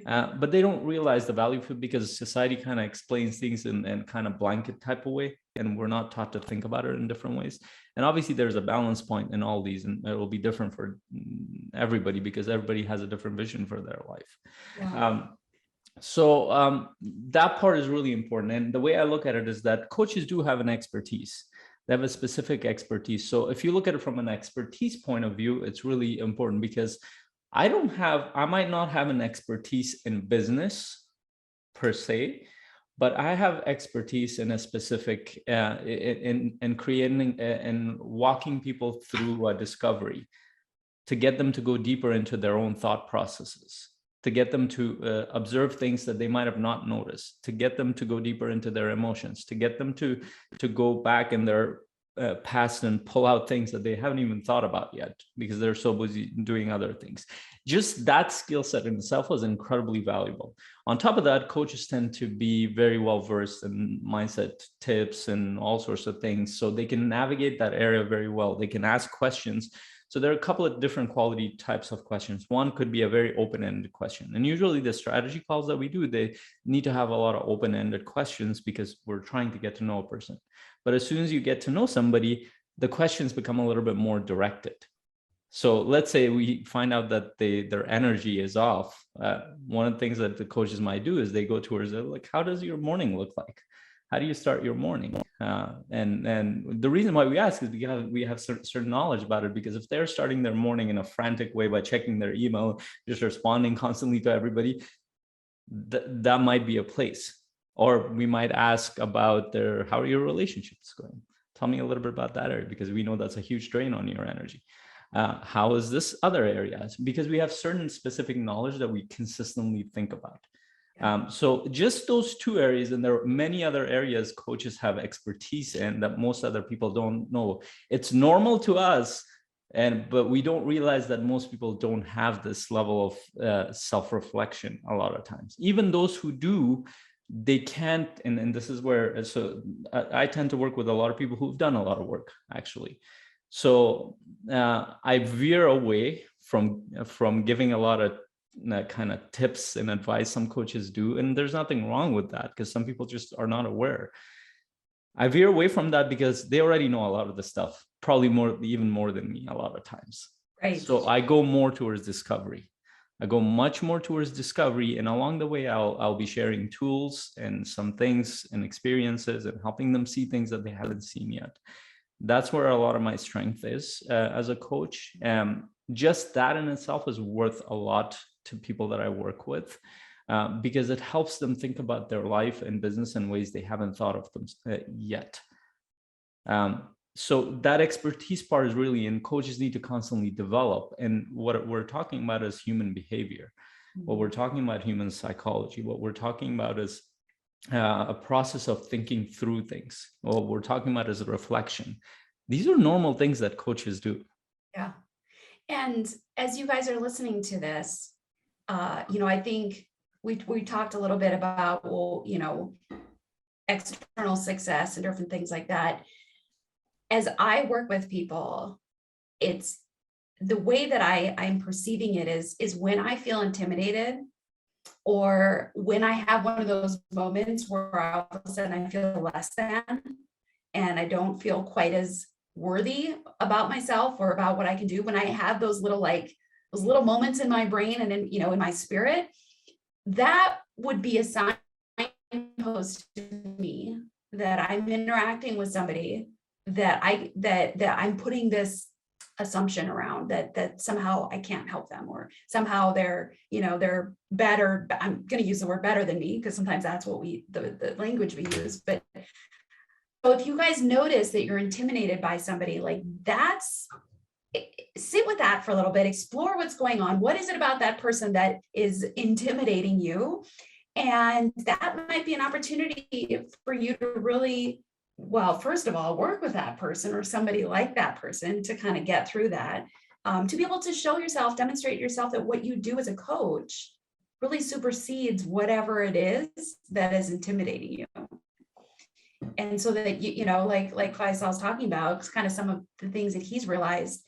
But they don't realize the value of it, because society kind of explains things in kind of blanket type of way, and we're not taught to think about it in different ways. And obviously there's a balance point in all these, and it will be different for everybody, because everybody has a different vision for their life. Yeah. So that part is really important. And the way I look at it is that coaches do have an expertise. They have a specific expertise. So if you look at it from an expertise point of view, it's really important, because I might not have an expertise in business per se, but I have expertise in a specific, in creating and walking people through a discovery, to get them to go deeper into their own thought processes, to get them to observe things that they might have not noticed, to get them to go deeper into their emotions, to get them to go back in their past and pull out things that they haven't even thought about yet, because they're so busy doing other things. Just that skill set in itself was incredibly valuable. On top of that, coaches tend to be very well versed in mindset tips and all sorts of things, so they can navigate that area very well. They can ask questions. So there are a couple of different quality types of questions. One could be a very open-ended question. And usually the strategy calls that we do, they need to have a lot of open-ended questions, because we're trying to get to know a person. But as soon as you get to know somebody, the questions become a little bit more directed. So let's say we find out that their energy is off. One of the things that the coaches might do is they go towards it, like, how does your morning look like? How do you start your morning? And the reason why we ask is because we have certain knowledge about it, because if they're starting their morning in a frantic way by checking their email, just responding constantly to everybody, that might be a place. Or we might ask about how are your relationships going? Tell me a little bit about that area, because we know that's a huge drain on your energy. How is this other area? Because we have certain specific knowledge that we consistently think about. So just those two areas, and there are many other areas coaches have expertise in that most other people don't know. It's normal to us, but we don't realize that most people don't have this level of self-reflection a lot of times. Even those who do, they can't, and this is where, so I tend to work with a lot of people who've done a lot of work, actually. So I veer away from giving a lot of kind of tips and advice some coaches do, and there's nothing wrong with that, because some people just are not aware. I veer away from that because they already know a lot of the stuff, probably even more than me a lot of times. Right. So I go more towards discovery. I go much more towards discovery, and along the way, I'll be sharing tools and some things and experiences and helping them see things that they haven't seen yet. That's where a lot of my strength is as a coach. Just that in itself is worth a lot to people that I work with, because it helps them think about their life and business in ways they haven't thought of them yet. So that expertise part is really, and coaches need to constantly develop. And what we're talking about is human behavior. What we're talking about human psychology. What we're talking about is a process of thinking through things. What we're talking about is a reflection. These are normal things that coaches do. Yeah. And as you guys are listening to this, I think we talked a little bit about, well, external success and different things like that. As I work with people, it's the way that I'm perceiving it is when I feel intimidated, or when I have one of those moments where all of a sudden I feel less than, and I don't feel quite as worthy about myself or about what I can do. When I have those little moments in my brain and in my spirit, that would be a signpost to me that I'm interacting with somebody that I'm putting this assumption around that somehow I can't help them, or somehow they're better. I'm going to use the word better than me, because sometimes that's what the language we use. But so if you guys notice that you're intimidated by somebody, sit with that for a little bit, explore what's going on. What is it about that person that is intimidating you? And that might be an opportunity for you to really, well, first of all, work with that person or somebody like that person to kind of get through that, to be able to show yourself, demonstrate yourself that what you do as a coach really supersedes whatever it is that is intimidating you. And so that, like Faisal's talking about, kind of some of the things that he's realized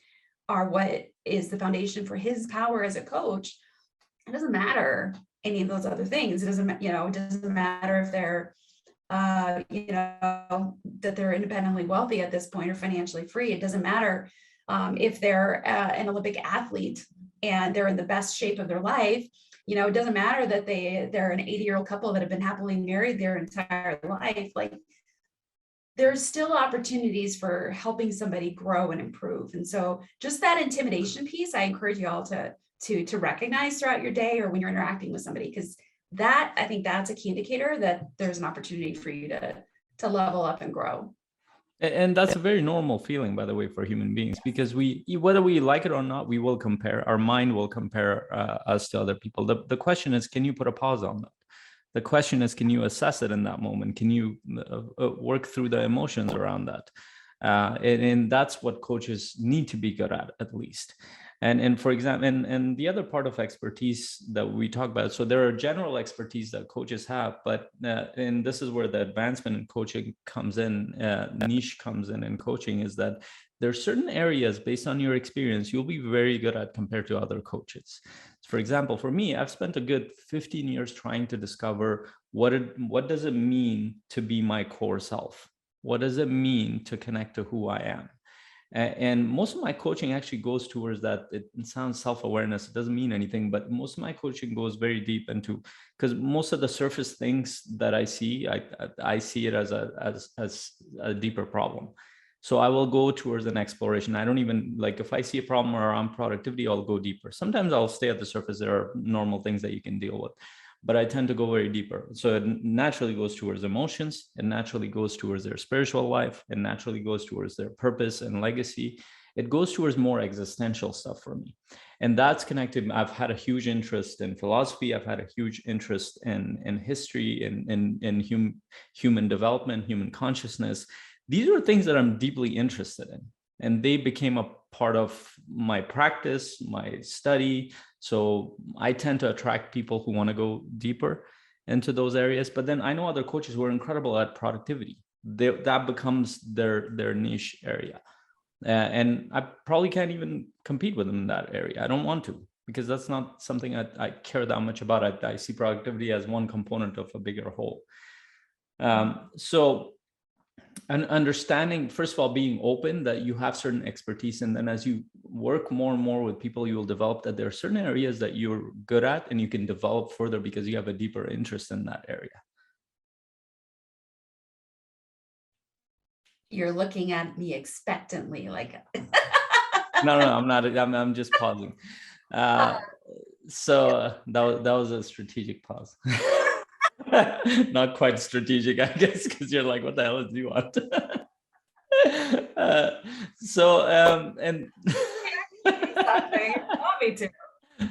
are what is the foundation for his power as a coach. It doesn't matter any of those other things. It doesn't matter if they're, that they're independently wealthy at this point or financially free. It doesn't matter if they're an Olympic athlete and they're in the best shape of their life. It doesn't matter that they're an 80-year-old couple that have been happily married their entire life. There's still opportunities for helping somebody grow and improve. And so just that intimidation piece, I encourage you all to recognize throughout your day or when you're interacting with somebody, because I think that's a key indicator that there's an opportunity for you to level up and grow. And that's a very normal feeling, by the way, for human beings, because whether we like it or not, we will compare. Our mind will compare us to other people. The question is, can you put a pause on that? The question is, can you assess it in that moment? Can you work through the emotions around that? And that's what coaches need to be good at least. And for example, and the other part of expertise that we talk about, so there are general expertise that coaches have, but and this is where the advancement in coaching comes in, niche comes in coaching, is that there are certain areas based on your experience you'll be very good at compared to other coaches. For example, for me, I've spent a good 15 years trying to discover what does it mean to be my core self? What does it mean to connect to who I am? And most of my coaching actually goes towards that. It sounds self-awareness. It doesn't mean anything, but most of my coaching goes very deep into, because most of the surface things that I see, I see it as a deeper problem. So I will go towards an exploration. I don't even if I see a problem around productivity, I'll go deeper. Sometimes I'll stay at the surface. There are normal things that you can deal with, but I tend to go very deeper. So it naturally goes towards emotions. It naturally goes towards their spiritual life. It naturally goes towards their purpose and legacy. It goes towards more existential stuff for me. And that's connected. I've had a huge interest in philosophy. I've had a huge interest in history, in human development, human consciousness. These are things that I'm deeply interested in. And they became a part of my practice, my study. So I tend to attract people who want to go deeper into those areas. But then I know other coaches who are incredible at productivity. That becomes their niche area. And I probably can't even compete with them in that area. I don't want to, because that's not something I care that much about. I see productivity as one component of a bigger whole. So and understanding, first of all, being open that you have certain expertise, and then as you work more and more with people, you will develop that there are certain areas that you're good at and you can develop further because you have a deeper interest in that area. You're looking at me expectantly, like No, I'm not. I'm just pausing. So that was a strategic pause. Not quite strategic, I guess, because you're like, what the hell do you want? And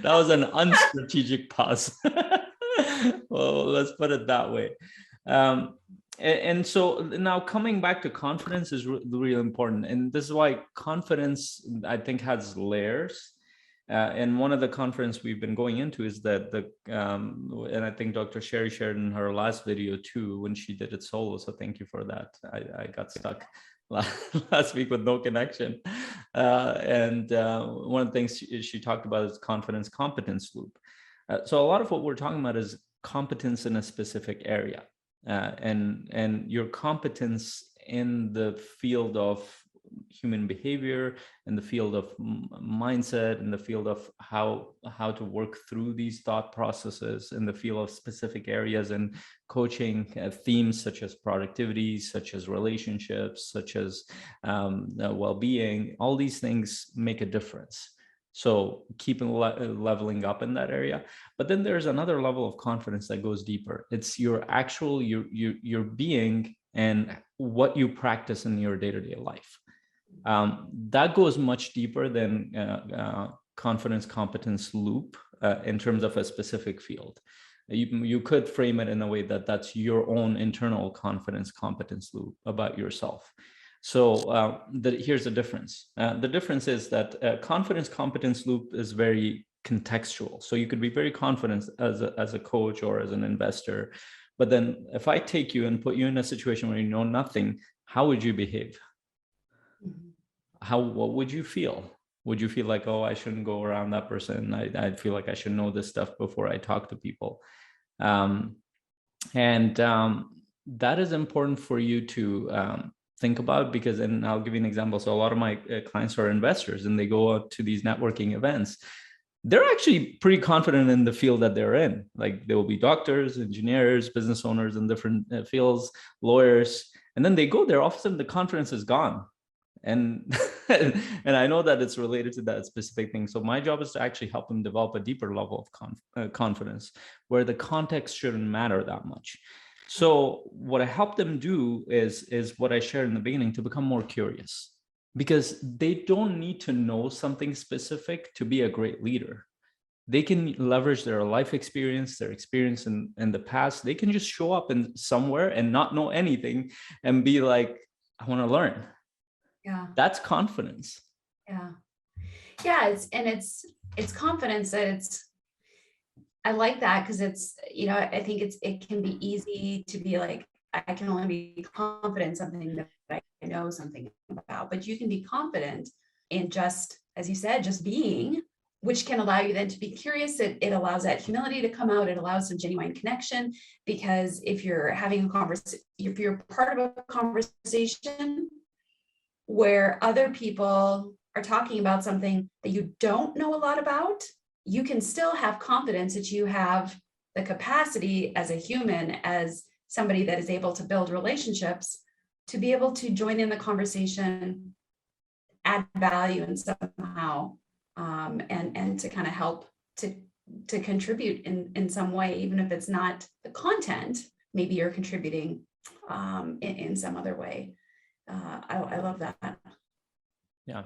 that was an unstrategic pause. Well, let's put it that way. And so now coming back to confidence is really important. And this is why confidence, I think, has layers. And one of the conference we've been going into is that and I think Dr. Sherry shared in her last video too, when she did it solo. So thank you for that. I got stuck last week with no connection. And one of the things she talked about is confidence competence loop. So a lot of what we're talking about is competence in a specific area, and your competence in the field of human behavior, in the field of mindset, in the field of how to work through these thought processes, in the field of specific areas and coaching themes such as productivity, such as relationships, such as well-being. All these things make a difference. So keeping leveling up in that area. But then there's another level of confidence that goes deeper. It's your actual your being and what you practice in your day-to-day life. That goes much deeper than confidence competence loop in terms of a specific field. You could frame it in a way that that's your own internal confidence competence loop about yourself. So here's the difference. The difference is that confidence competence loop is very contextual. So you could be very confident as a coach or as an investor, but then if I take you and put you in a situation where you know nothing, how would you behave? What would you feel? Would you feel like, oh, I shouldn't go around that person? I feel like I should know this stuff before I talk to people. That is important for you to think about, because, and I'll give you an example. So a lot of my clients are investors and they go out to these networking events. They're actually pretty confident in the field that they're in. Like there will be doctors, engineers, business owners in different fields, lawyers. And then they go there, all of a sudden the confidence is gone. And and I know that it's related to that specific thing. So my job is to actually help them develop a deeper level of confidence where the context shouldn't matter that much. So what I help them do is what I shared in the beginning, to become more curious, because they don't need to know something specific to be a great leader. They can leverage their life experience, their experience in the past. They can just show up in somewhere and not know anything and be like, I want to learn. Yeah. That's confidence. Yeah. Yeah. It's confidence that I like that, because it's, I think it can be easy to be like, I can only be confident in something that I know something about, but you can be confident in just, as you said, just being, which can allow you then to be curious. It allows that humility to come out. It allows some genuine connection, because if you're having a conversation, if you're part of a conversation where other people are talking about something that you don't know a lot about, you can still have confidence that you have the capacity as a human, as somebody that is able to build relationships, to be able to join in the conversation, add value in somehow, and to kind of help to contribute in some way, even if it's not the content, maybe you're contributing in some other way. I love that. Yeah.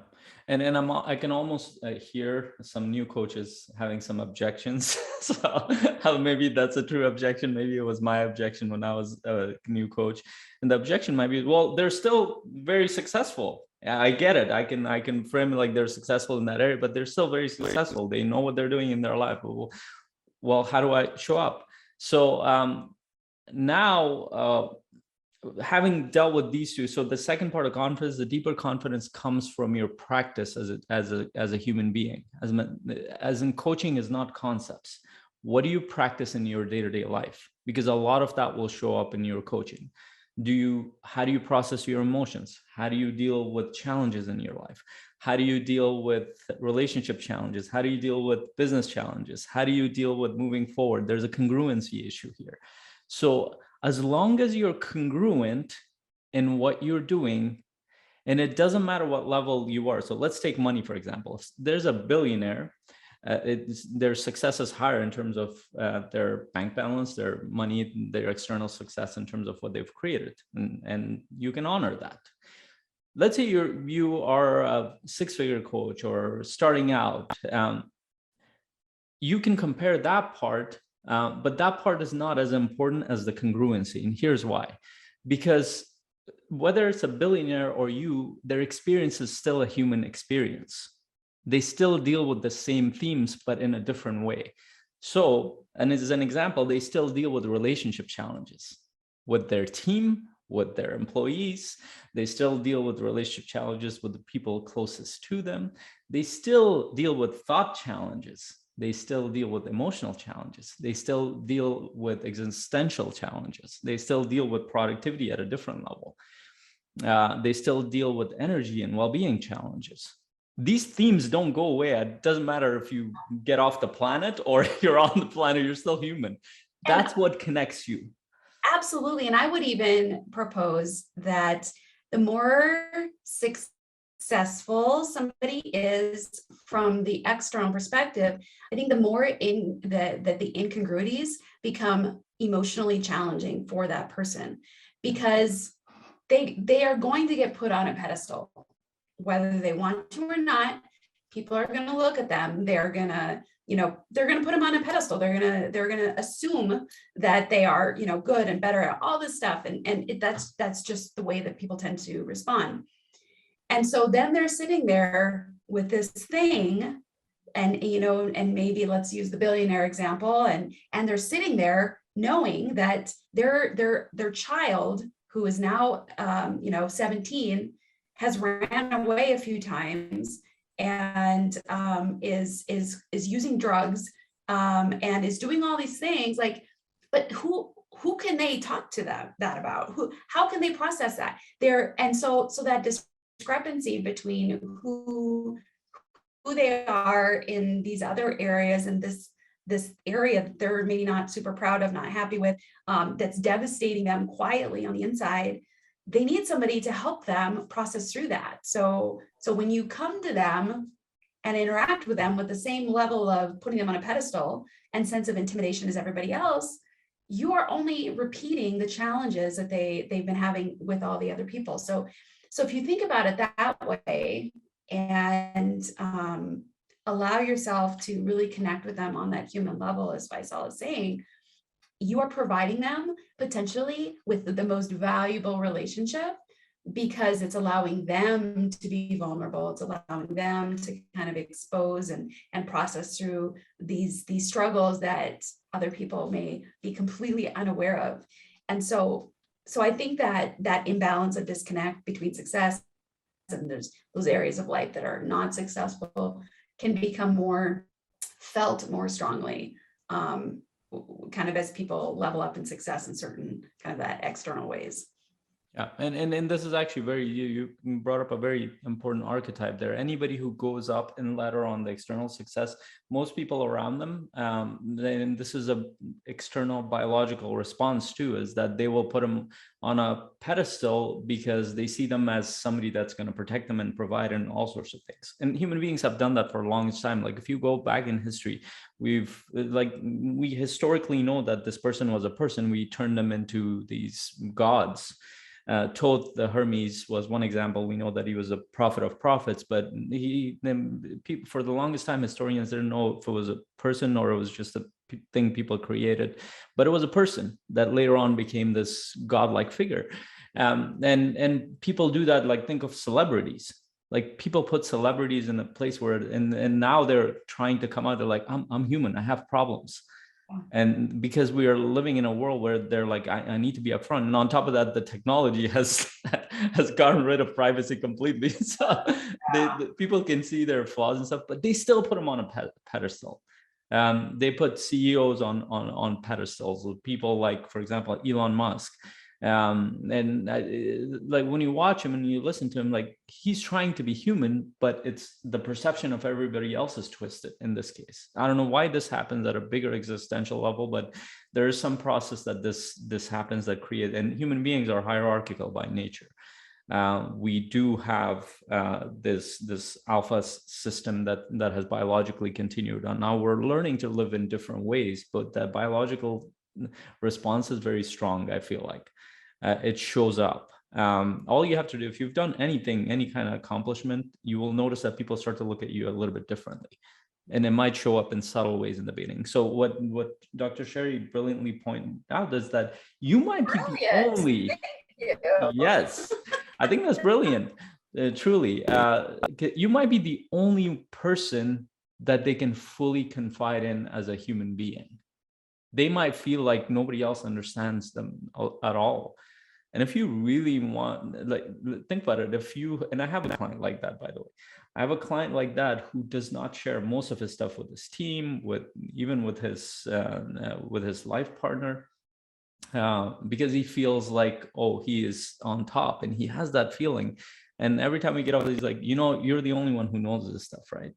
And I can almost hear some new coaches having some objections. So maybe that's a true objection. Maybe it was my objection when I was a new coach. And the objection might be, well, they're still very successful. I get it. I can frame it like they're successful in that area, but they're still very successful. They know what they're doing in their life. Well, how do I show up? So now, having dealt with these two, so the second part of confidence, the deeper confidence, comes from your practice as a human being. As in, coaching is not concepts. What do you practice in your day-to-day life? Because a lot of that will show up in your coaching. How do you process your emotions? How do you deal with challenges in your life? How do you deal with relationship challenges? How do you deal with business challenges? How do you deal with moving forward? There's a congruency issue here. So as long as you're congruent in what you're doing, and it doesn't matter what level you are. So let's take money, for example. If there's a billionaire, their success is higher in terms of their bank balance, their money, their external success in terms of what they've created. And you can honor that. Let's say you are a six-figure coach or starting out. You can compare that part, but that part is not as important as the congruency. And here's why. Because whether it's a billionaire or you, their experience is still a human experience. They still deal with the same themes, but in a different way. So, and as an example, they still deal with relationship challenges with their team, with their employees. They still deal with relationship challenges with the people closest to them. They still deal with thought challenges. They still deal with emotional challenges. They still deal with existential challenges. They still deal with productivity at a different level. They still deal with energy and well-being challenges. These themes don't go away. It doesn't matter if you get off the planet or you're on the planet, you're still human. That's what connects you. Absolutely. And I would even propose that the more successful somebody is from the external perspective, I think the more that the incongruities become emotionally challenging for that person, because they are going to get put on a pedestal, whether they want to or not. People are going to look at them. They're going to, they're going to put them on a pedestal. They're going to assume that they are, good and better at all this stuff. And that's just the way that people tend to respond. And so then they're sitting there with this thing, and, and maybe let's use the billionaire example, and they're sitting there knowing that their child, who is now, 17, has ran away a few times and is using drugs and is doing all these things. Like, but who can they talk to that about? How can they process that? So that discrepancy between who they are in these other areas and this area that they're maybe not super proud of, not happy with, that's devastating them quietly on the inside, they need somebody to help them process through that. So when you come to them and interact with them with the same level of putting them on a pedestal and sense of intimidation as everybody else, you are only repeating the challenges that they've been having with all the other people. So if you think about it that way and allow yourself to really connect with them on that human level, as Faisal is saying, you are providing them potentially with the most valuable relationship, because it's allowing them to be vulnerable. It's allowing them to kind of expose and process through these struggles that other people may be completely unaware of. And so I think that imbalance of disconnect between success and there's those areas of life that are not successful can become more felt more strongly, kind of as people level up in success in certain kind of that external ways. Yeah, and this is actually you brought up a very important archetype there. Anybody who goes up in ladder on the external success, most people around them, and this is a external biological response too, is that they will put them on a pedestal because they see them as somebody that's going to protect them and provide and all sorts of things. And human beings have done that for a long time. Like if you go back in history, we historically know that this person was a person. We turned them into these gods. Thoth the Hermes was one example. We know that he was a prophet of prophets, but people, for the longest time, historians didn't know if it was a person or it was just a thing people created. But it was a person that later on became this godlike figure. And people do that. Like think of celebrities. Like people put celebrities in a place where, and now they're trying to come out. They're like, I'm human. I have problems. And because we are living in a world where they're like, I need to be upfront. And on top of that, the technology has gotten rid of privacy completely. So people can see their flaws and stuff, but they still put them on a pedestal. They put CEOs on pedestals with people like, for example, Elon Musk. Like when you watch him and you listen to him, like he's trying to be human, but it's the perception of everybody else is twisted in this case. I don't know why this happens at a bigger existential level, but there is some process that this happens that create, and human beings are hierarchical by nature. We do have this alpha system that has biologically continued on. Now we're learning to live in different ways, but that biological response is very strong, I feel like. It shows up. All you have to do, if you've done anything, any kind of accomplishment, you will notice that people start to look at you a little bit differently. And it might show up in subtle ways in the beginning. So what Dr. Sherry brilliantly pointed out is that you might be the only, yes, I think that's brilliant. Truly, you might be the only person that they can fully confide in as a human being. They might feel like nobody else understands them at all. And if you really want, like, think about it, and I have a client like that, by the way. I have a client like that who does not share most of his stuff with his team, even with his life partner, because he feels like, oh, he is on top, and he has that feeling. And every time we get off, he's like, you're the only one who knows this stuff, right?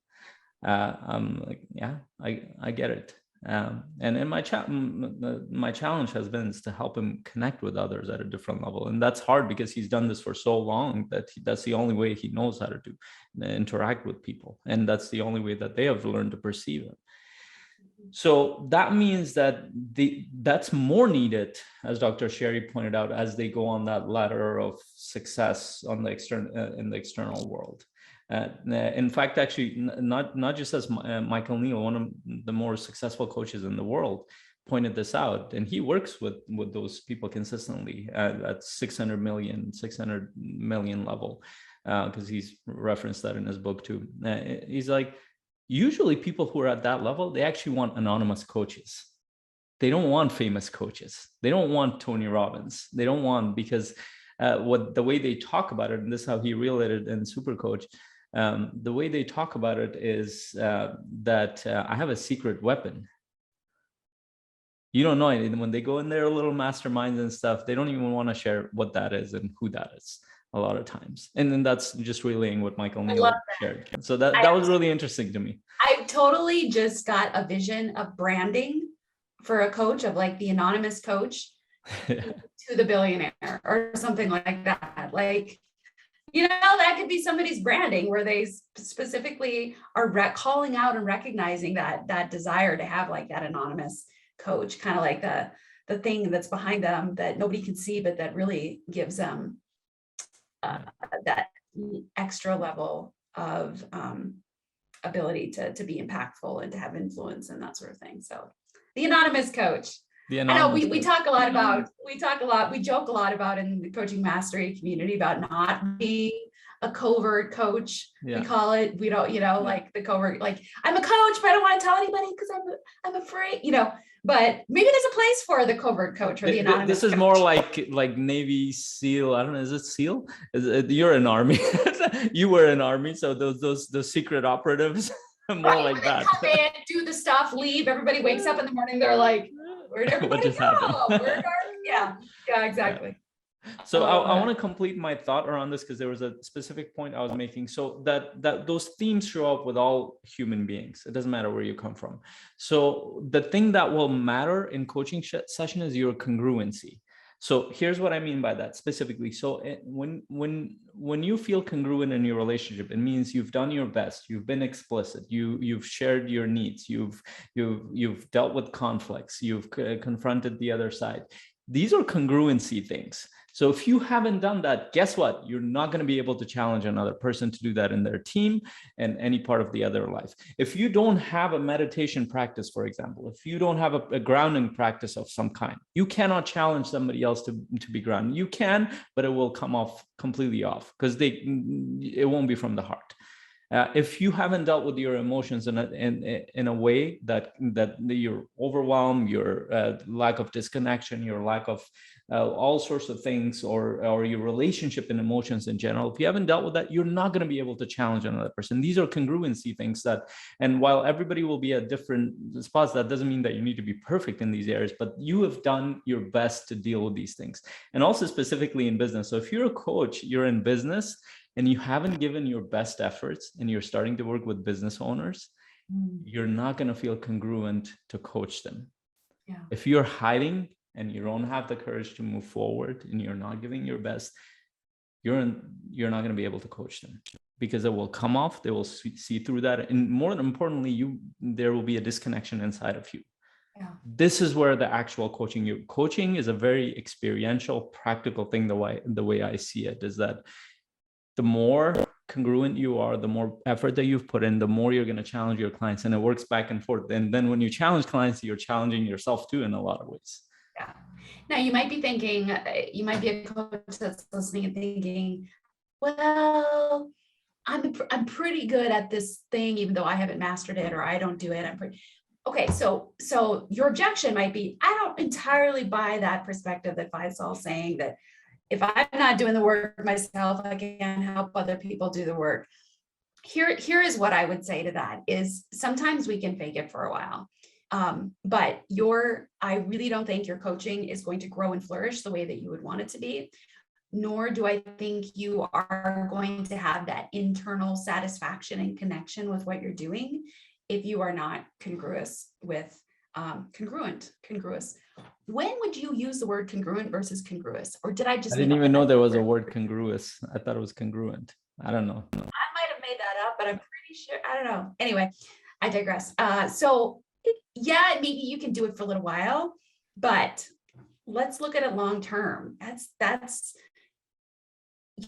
I'm like, yeah, I get it. And my challenge has been is to help him connect with others at a different level, and that's hard because he's done this for so long that that's the only way he knows how to interact with people, and that's the only way that they have learned to perceive it. So that means that that's more needed, as Dr. Sherry pointed out, as they go on that ladder of success on the in the external world. In fact, actually, not just as Michael Neal, one of the more successful coaches in the world, pointed this out, and he works with those people consistently at 600 million level, because he's referenced that in his book too. He's like, usually people who are at that level, they actually want anonymous coaches. They don't want famous coaches. They don't want Tony Robbins. They don't want, because the way they talk about it, and this is how he related in Super Coach, the way they talk about it is that I have a secret weapon. You don't know anything. When they go in their little masterminds and stuff, they don't even want to share what that is and who that is a lot of times. And then that's just relaying what Michael Neal shared. So that was really interesting to me. I totally just got a vision of branding for a coach, of like the anonymous coach to the billionaire or something like that. Like, that could be somebody's branding where they specifically are calling out and recognizing that desire to have like that anonymous coach, kind of like the thing that's behind them that nobody can see, but that really gives them that extra level of ability to be impactful and to have influence and that sort of thing. So the anonymous coach. I know we talk a lot about, we joke a lot about in the coaching mastery community about not being a covert coach. Yeah. We call it, we don't, like the covert, like I'm a coach, but I don't want to tell anybody because I'm afraid, but maybe there's a place for the covert coach or the anonymous This is coach. More like Navy SEAL. I don't know. Is it SEAL? You're an army. You were an army. So those secret operatives, more right, like that. Come in, do the stuff, leave. Everybody wakes up in the morning. They're like, where'd everybody go? Yeah, exactly. Yeah. So I want to complete my thought around this because there was a specific point I was making. So that those themes show up with all human beings. It doesn't matter where you come from. So the thing that will matter in coaching session is your congruency. So here's what I mean by that specifically. So when you feel congruent in your relationship, it means you've done your best, you've been explicit, you've shared your needs, you've dealt with conflicts, you've confronted the other side. These are congruency things. So if you haven't done that, guess what? You're not going to be able to challenge another person to do that in their team and any part of the other life. If you don't have a meditation practice, for example, if you don't have a grounding practice of some kind, you cannot challenge somebody else to be grounded. You can, but it will come off completely off because it won't be from the heart. If you haven't dealt with your emotions in a way that you're overwhelmed, your lack of disconnection, your lack of all sorts of things, or your relationship and emotions in general, if you haven't dealt with that, you're not going to be able to challenge another person. These are congruency things and while everybody will be at different spots, that doesn't mean that you need to be perfect in these areas, but you have done your best to deal with these things. And also specifically in business. So if you're a coach, you're in business, and you haven't given your best efforts and you're starting to work with business owners, you're not going to feel congruent to coach them. Yeah. If you're hiding and you don't have the courage to move forward and you're not giving your best, you're not going to be able to coach them because it will come off. They will see through that. And more importantly, there will be a disconnection inside of you. Yeah. This is where the actual coaching is a very experiential, practical thing. The way I see it is that the more congruent you are, the more effort that you've put in, the more you're going to challenge your clients, and it works back and forth. And then when you challenge clients, you're challenging yourself too in a lot of ways. Yeah. Now you might be thinking, you might be a coach that's listening and thinking, well, I'm pretty good at this thing, even though I haven't mastered it or I don't do it. I'm pretty okay. So your objection might be, I don't entirely buy that perspective that Faisal's saying that if I'm not doing the work myself, I can't help other people do the work. Here is what I would say to that is sometimes we can fake it for a while. But I really don't think your coaching is going to grow and flourish the way that you would want it to be. Nor do I think you are going to have that internal satisfaction and connection with what you're doing if you are not congruous with congruous. When would you use the word congruent versus congruous? Or did I just I didn't even know there was a word congruous. I thought it was congruent. I don't know. I might have made that up, but I'm pretty sure. I don't know. Anyway, I digress. So yeah, maybe you can do it for a little while, but let's look at it long term. That's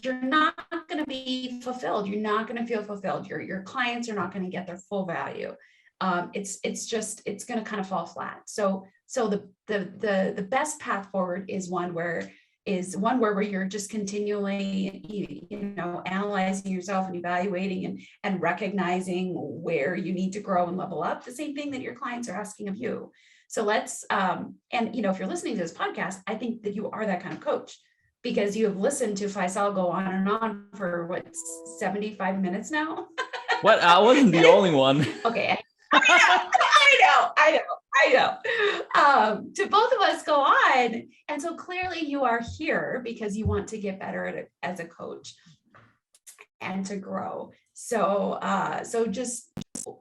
you're not going to be fulfilled. You're not going to feel fulfilled. Your clients are not going to get their full value. It's going to kind of fall flat. So the best path forward is one where you're just continually, analyzing yourself and evaluating and recognizing where you need to grow and level up. The same thing that your clients are asking of you. So let's, if you're listening to this podcast, I think that you are that kind of coach, because you have listened to Faisal go on and on for 75 minutes now. What? I wasn't the only one. Okay. I know. To both of us go on. And so clearly you are here because you want to get better at it as a coach and to grow. So just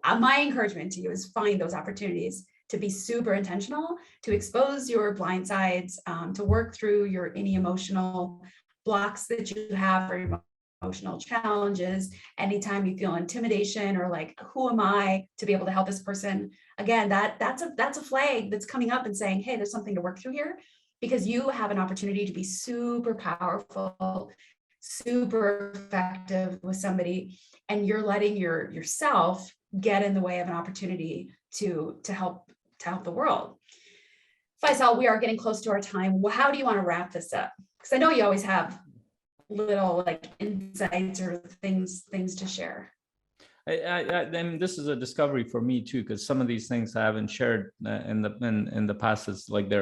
my encouragement to you is find those opportunities to be super intentional, to expose your blind sides, to work through any emotional blocks that you have or your emotional challenges. Anytime you feel intimidation or like, who am I to be able to help this person? Again, that's a flag that's coming up and saying, hey, there's something to work through here, because you have an opportunity to be super powerful, super effective with somebody, and you're letting yourself get in the way of an opportunity to help the world. Faisal, we are getting close to our time. How do you want to wrap this up? Because I know you always have little insights or things to share. I mean, this is a discovery for me too, because some of these things I haven't shared in the past. It's like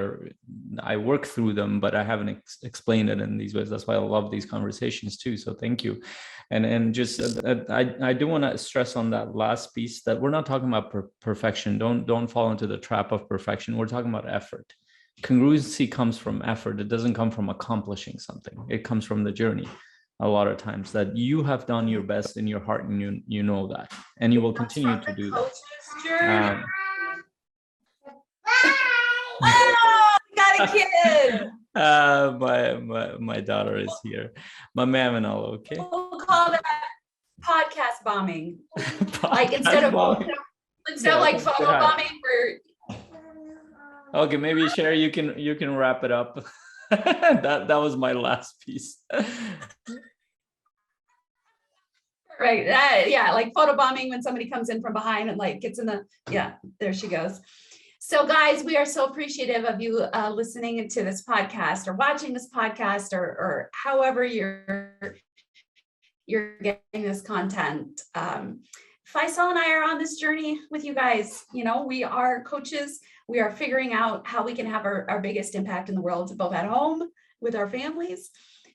I work through them, but I haven't explained it in these ways. That's why I love these conversations too. So thank you. And just I do want to stress on that last piece that we're not talking about perfection. Don't fall into the trap of perfection. We're talking about effort. Congruency comes from effort. It doesn't come from accomplishing something. It comes from the journey. A lot of times that you have done your best in your heart, and you know that, and you will continue to do that. Got a kid. My daughter is here. My ma'am and all, okay? We'll call that podcast bombing. Like instead of like photo bombing, okay, maybe Sherry, you can wrap it up. that was my last piece. Right. Like photobombing when somebody comes in from behind and gets in there she goes. So guys, we are so appreciative of you listening to this podcast or watching this podcast or however you're getting this content. Faisal and I are on this journey with you guys. We are coaches. We are figuring out how we can have our biggest impact in the world, both at home with our families,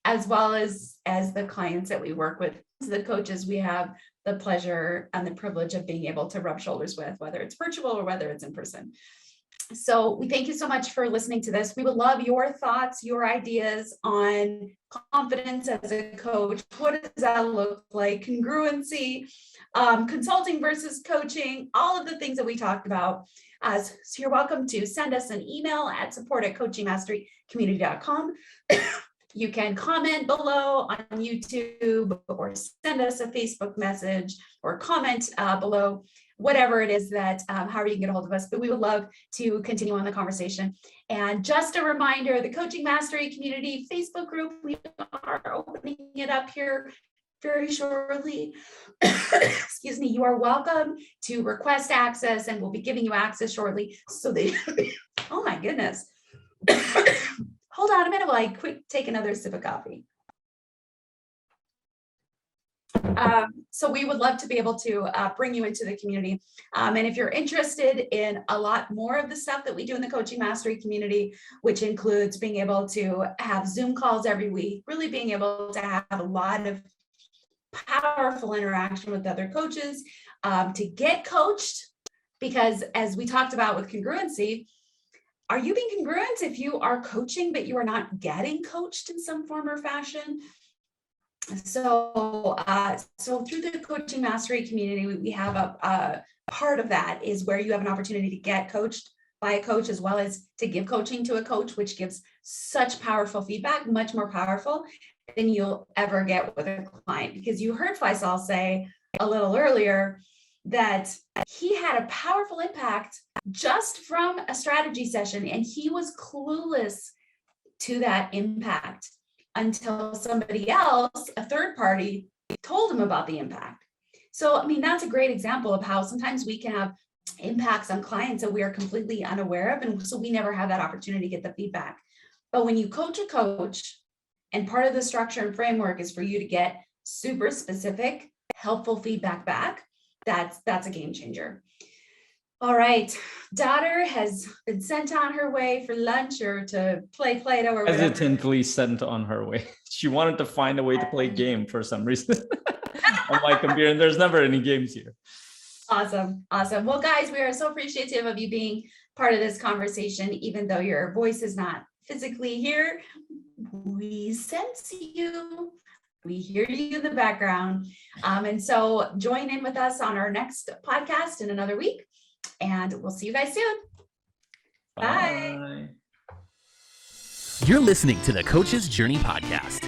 as well as the clients that we work with. The coaches we have the pleasure and the privilege of being able to rub shoulders with, whether it's virtual or whether it's in person. So we thank you so much for listening to this. We would love your thoughts, your ideas on confidence as a coach. What does that look like? Congruency, consulting versus coaching, all of the things that we talked about. So you're welcome to send us an email at support@coachingmasterycommunity.com. You can comment below on YouTube or send us a Facebook message or comment below, whatever it is that, however you can get a hold of us, but we would love to continue on the conversation. And just a reminder, the Coaching Mastery Community Facebook group, we are opening it up here very shortly. Excuse me, you are welcome to request access and we'll be giving you access shortly so that, oh my goodness. Hold on a minute while I quick take another sip of coffee. So we would love to be able to bring you into the community. And if you're interested in a lot more of the stuff that we do in the Coaching Mastery community, which includes being able to have Zoom calls every week, really being able to have a lot of powerful interaction with other coaches, to get coached, because as we talked about with congruency, are you being congruent if you are coaching, but you are not getting coached in some form or fashion? So through the Coaching Mastery community, we have a part of that is where you have an opportunity to get coached by a coach, as well as to give coaching to a coach, which gives such powerful feedback, much more powerful than you'll ever get with a client. Because you heard Faisal say a little earlier that he had a powerful impact just from a strategy session, and he was clueless to that impact until somebody else, a third party, told him about the impact. So, I mean, that's a great example of how sometimes we can have impacts on clients that we are completely unaware of. And so we never have that opportunity to get the feedback. But when you coach a coach, and part of the structure and framework is for you to get super specific, helpful feedback back, that's a game changer. All right, daughter has been sent on her way for lunch or to play Play-Doh or whatever. Hesitantly sent on her way. She wanted to find a way to play game for some reason on my computer, and there's never any games here. Awesome. Well, guys, we are so appreciative of you being part of this conversation, even though your voice is not physically here. We sense you. We hear you in the background. And so join in with us on our next podcast in another week. And we'll see you guys soon. Bye. You're listening to the Coach's Journey podcast.